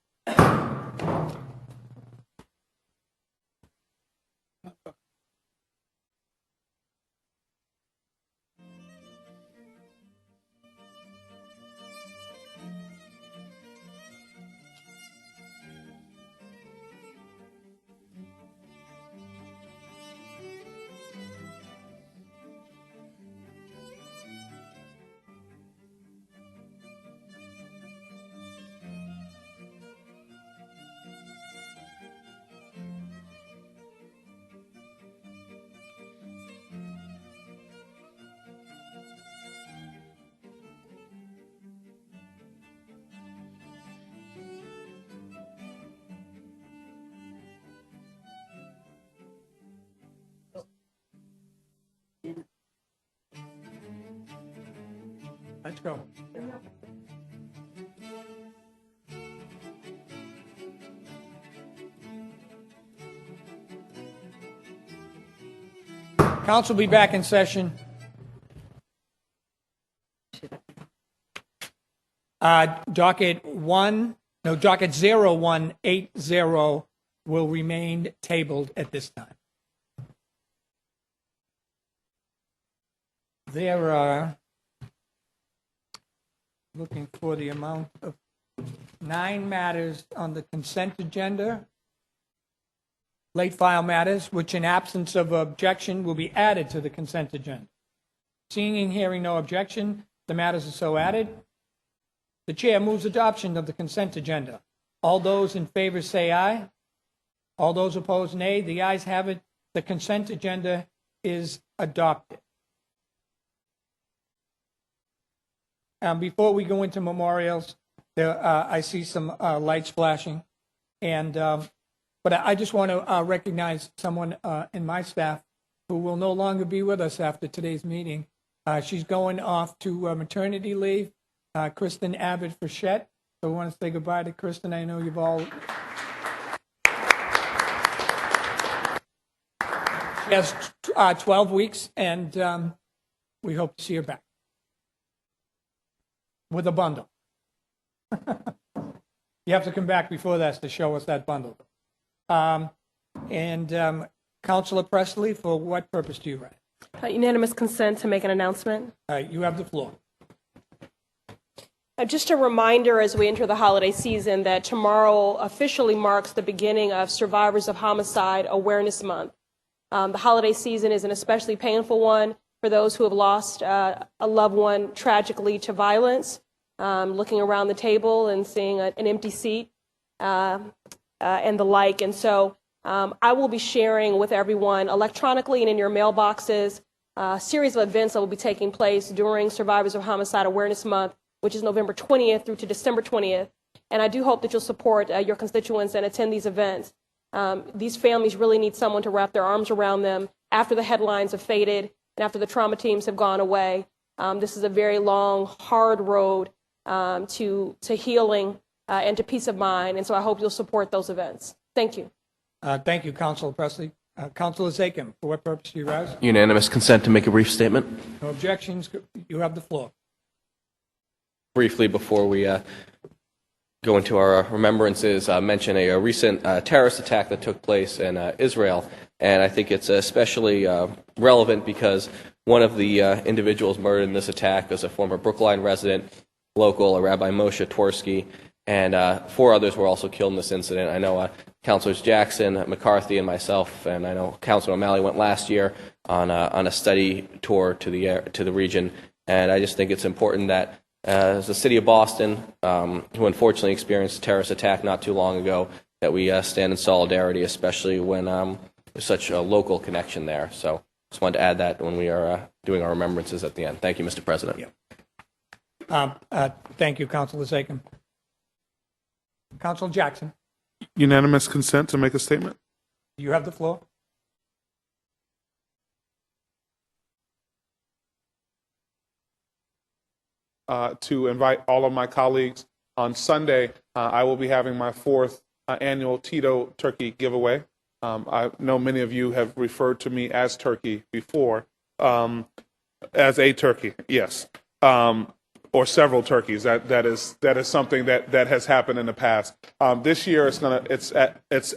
Let's go. Council will be back in session. Docket 0180 will remain tabled at this time. There are, looking for the amount of 9 matters on the consent agenda. Late file matters, which in absence of objection will be added to the consent agenda. Seeing and hearing no objection, the matters are so added. The chair moves adoption of the consent agenda. All those in favor say aye. All those opposed, nay. The ayes have it. The consent agenda is adopted. Before we go into memorials, I see some lights flashing, but I just want to recognize someone in my staff who will no longer be with us after today's meeting. She's going off to maternity leave, Kristen Abbott Frechette. So I want to say goodbye to Kristen. I know you've all. She has 12 weeks, and we hope to see her back with a bundle. You have to come back before that to show us that bundle. Councilor Presley, for what purpose do you rise? Unanimous consent to make an announcement. You have the floor. Just a reminder as we enter the holiday season that tomorrow officially marks the beginning of Survivors of Homicide Awareness Month. The holiday season is an especially painful one for those who have lost a loved one tragically to violence. Looking around the table and seeing an empty seat and the like. And so I will be sharing with everyone electronically and in your mailboxes a series of events that will be taking place during Survivors of Homicide Awareness Month, which is November 20th through to December 20th. And I do hope that you'll support your constituents and attend these events. These families really need someone to wrap their arms around them after the headlines have faded and after the trauma teams have gone away. This is a very long, hard road to healing and to peace of mind. And so I hope you'll support those events. Thank you. Thank you, Councilor Presley. Councilor Zachem, for what purpose do you rise? Unanimous consent to make a brief statement. No objections. You have the floor. Briefly, before we go into our remembrances, mention a recent terrorist attack that took place in Israel. And I think it's especially relevant because one of the individuals murdered in this attack is a former Brookline resident, local, Rabbi Moshe Twersky, and 4 others were also killed in this incident. I know Councilors Jackson, McCarthy, and myself, and I know Councilor O'Malley went last year on a study tour to the region. And I just think it's important that as the city of Boston, who unfortunately experienced a terrorist attack not too long ago, that we stand in solidarity, especially when there's such a local connection there. So just wanted to add that when we are doing our remembrances at the end. Thank you, Mr. President. Thank you, Councilor Zakim. Councilor Jackson, Unanimous consent to make a statement? you have the floor. To invite all of my colleagues. On Sunday, I will be having my 4th annual Tito Turkey giveaway. I know many of you have referred to me as Turkey before, as a turkey, yes, or several turkeys. That is something that has happened in the past. This year, it's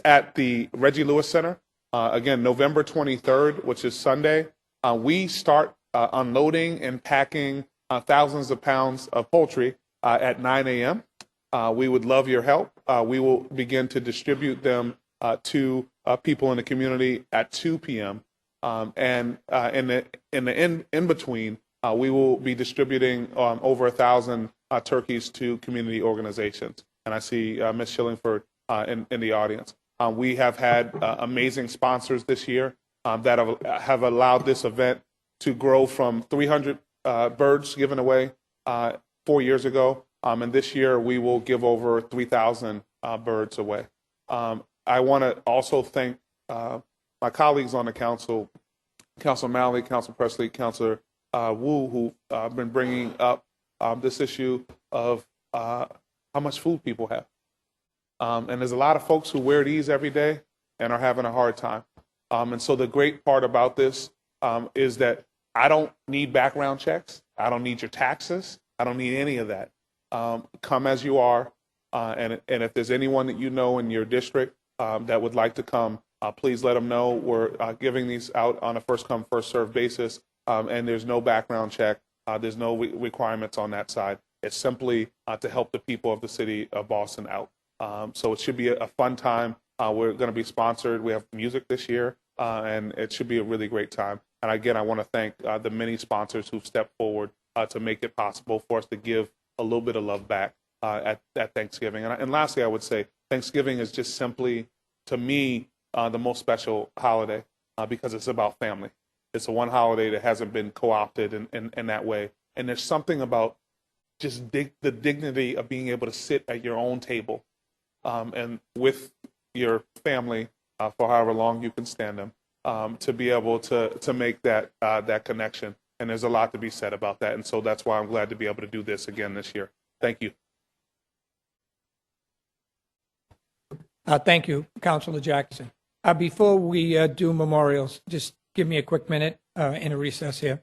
at the Reggie Lewis Center. Again, November 23rd, which is Sunday. We start unloading and packing thousands of pounds of poultry at 9 a.m. We would love your help. We will begin to distribute them to people in the community at 2 p.m. And in between, we will be distributing over 1,000 turkeys to community organizations. And I see Ms. Shillingford in the audience. We have had amazing sponsors this year that have allowed this event to grow from 300 birds given away 4 years ago, and this year we will give over 3,000 birds away. I want to also thank my colleagues on the council, Councilor Malley, Councilor Presley, Councilor Wu, who have been bringing up this issue of how much food people have. And there's a lot of folks who wear these every day and are having a hard time. And so the great part about this is that I don't need background checks. I don't need your taxes. I don't need any of that. Come as you are. And if there's anyone that you know in your district that would like to come, please let them know. We're giving these out on a first-come, first-served basis, and there's no background check. There's no requirements on that side. It's simply to help the people of the city of Boston out. So it should be a fun time. We're going to be sponsored. We have music this year, and it should be a really great time. And again, I want to thank the many sponsors who've stepped forward to make it possible for us to give a little bit of love back at Thanksgiving. And lastly, I would say Thanksgiving is just simply, to me, the most special holiday because it's about family. It's the one holiday that hasn't been co-opted in that way. And there's something about just the dignity of being able to sit at your own table and with your family for however long you can stand them, to be able to make that connection. And there's a lot to be said about that. And so that's why I'm glad to be able to do this again this year. Thank you. Thank you, Councilor Jackson. Before we do memorials, just give me a quick minute in a recess here.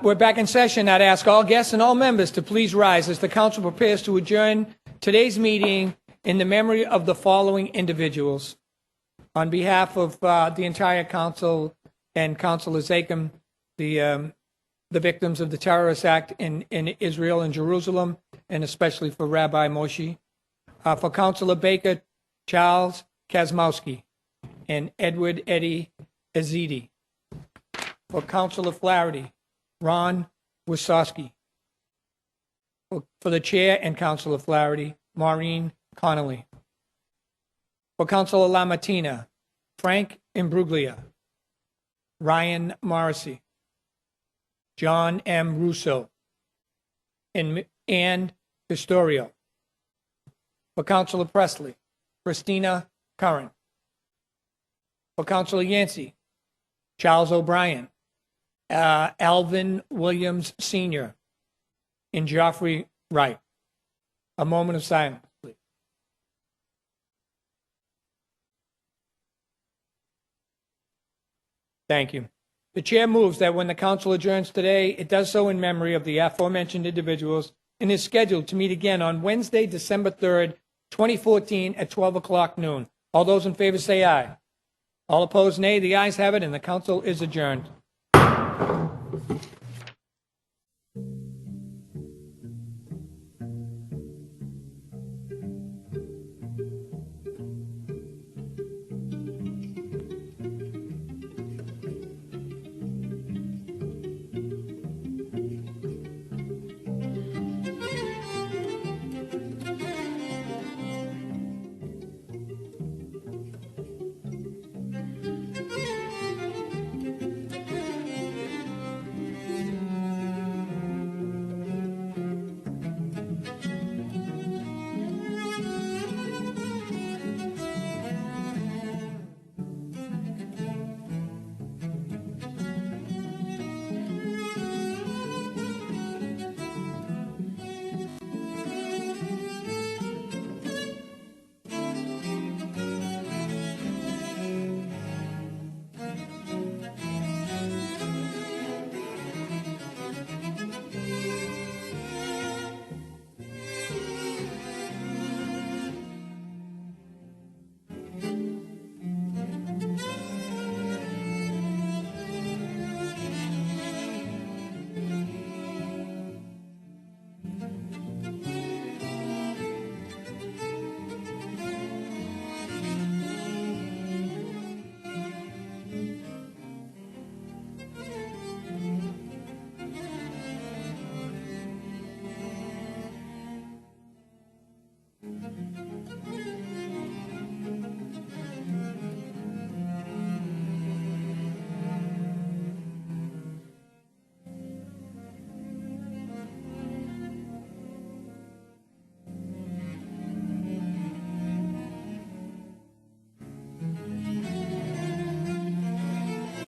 We're back in session. I'd ask all guests and all members to please rise as the council prepares to adjourn today's meeting in the memory of the following individuals. On behalf of the entire council and Councilor Zakim, the victims of the terrorist act in Israel and Jerusalem, and especially for Rabbi Moshe, for Councilor Baker, Charles Kazmowski, and Edward Eddie Azidi, for Councilor Flaherty, Ron Wasowski, for the chair and Councilor Flaherty, Maureen Connolly, for Councilor LaMattina, Frank Imbruglia, Ryan Morrissey, John M. Russo, and Ann Pistorio. For Councilor Presley, Christina Curran. For Councilor Yancey, Charles O'Brien, Alvin Williams Sr., and Joffrey Wright. A moment of silence, please. Thank you. The chair moves that when the council adjourns today, it does so in memory of the aforementioned individuals and is scheduled to meet again on Wednesday, December 3rd, 2014 at 12 o'clock noon. All those in favor say aye. All opposed, nay. The ayes have it, and the council is adjourned.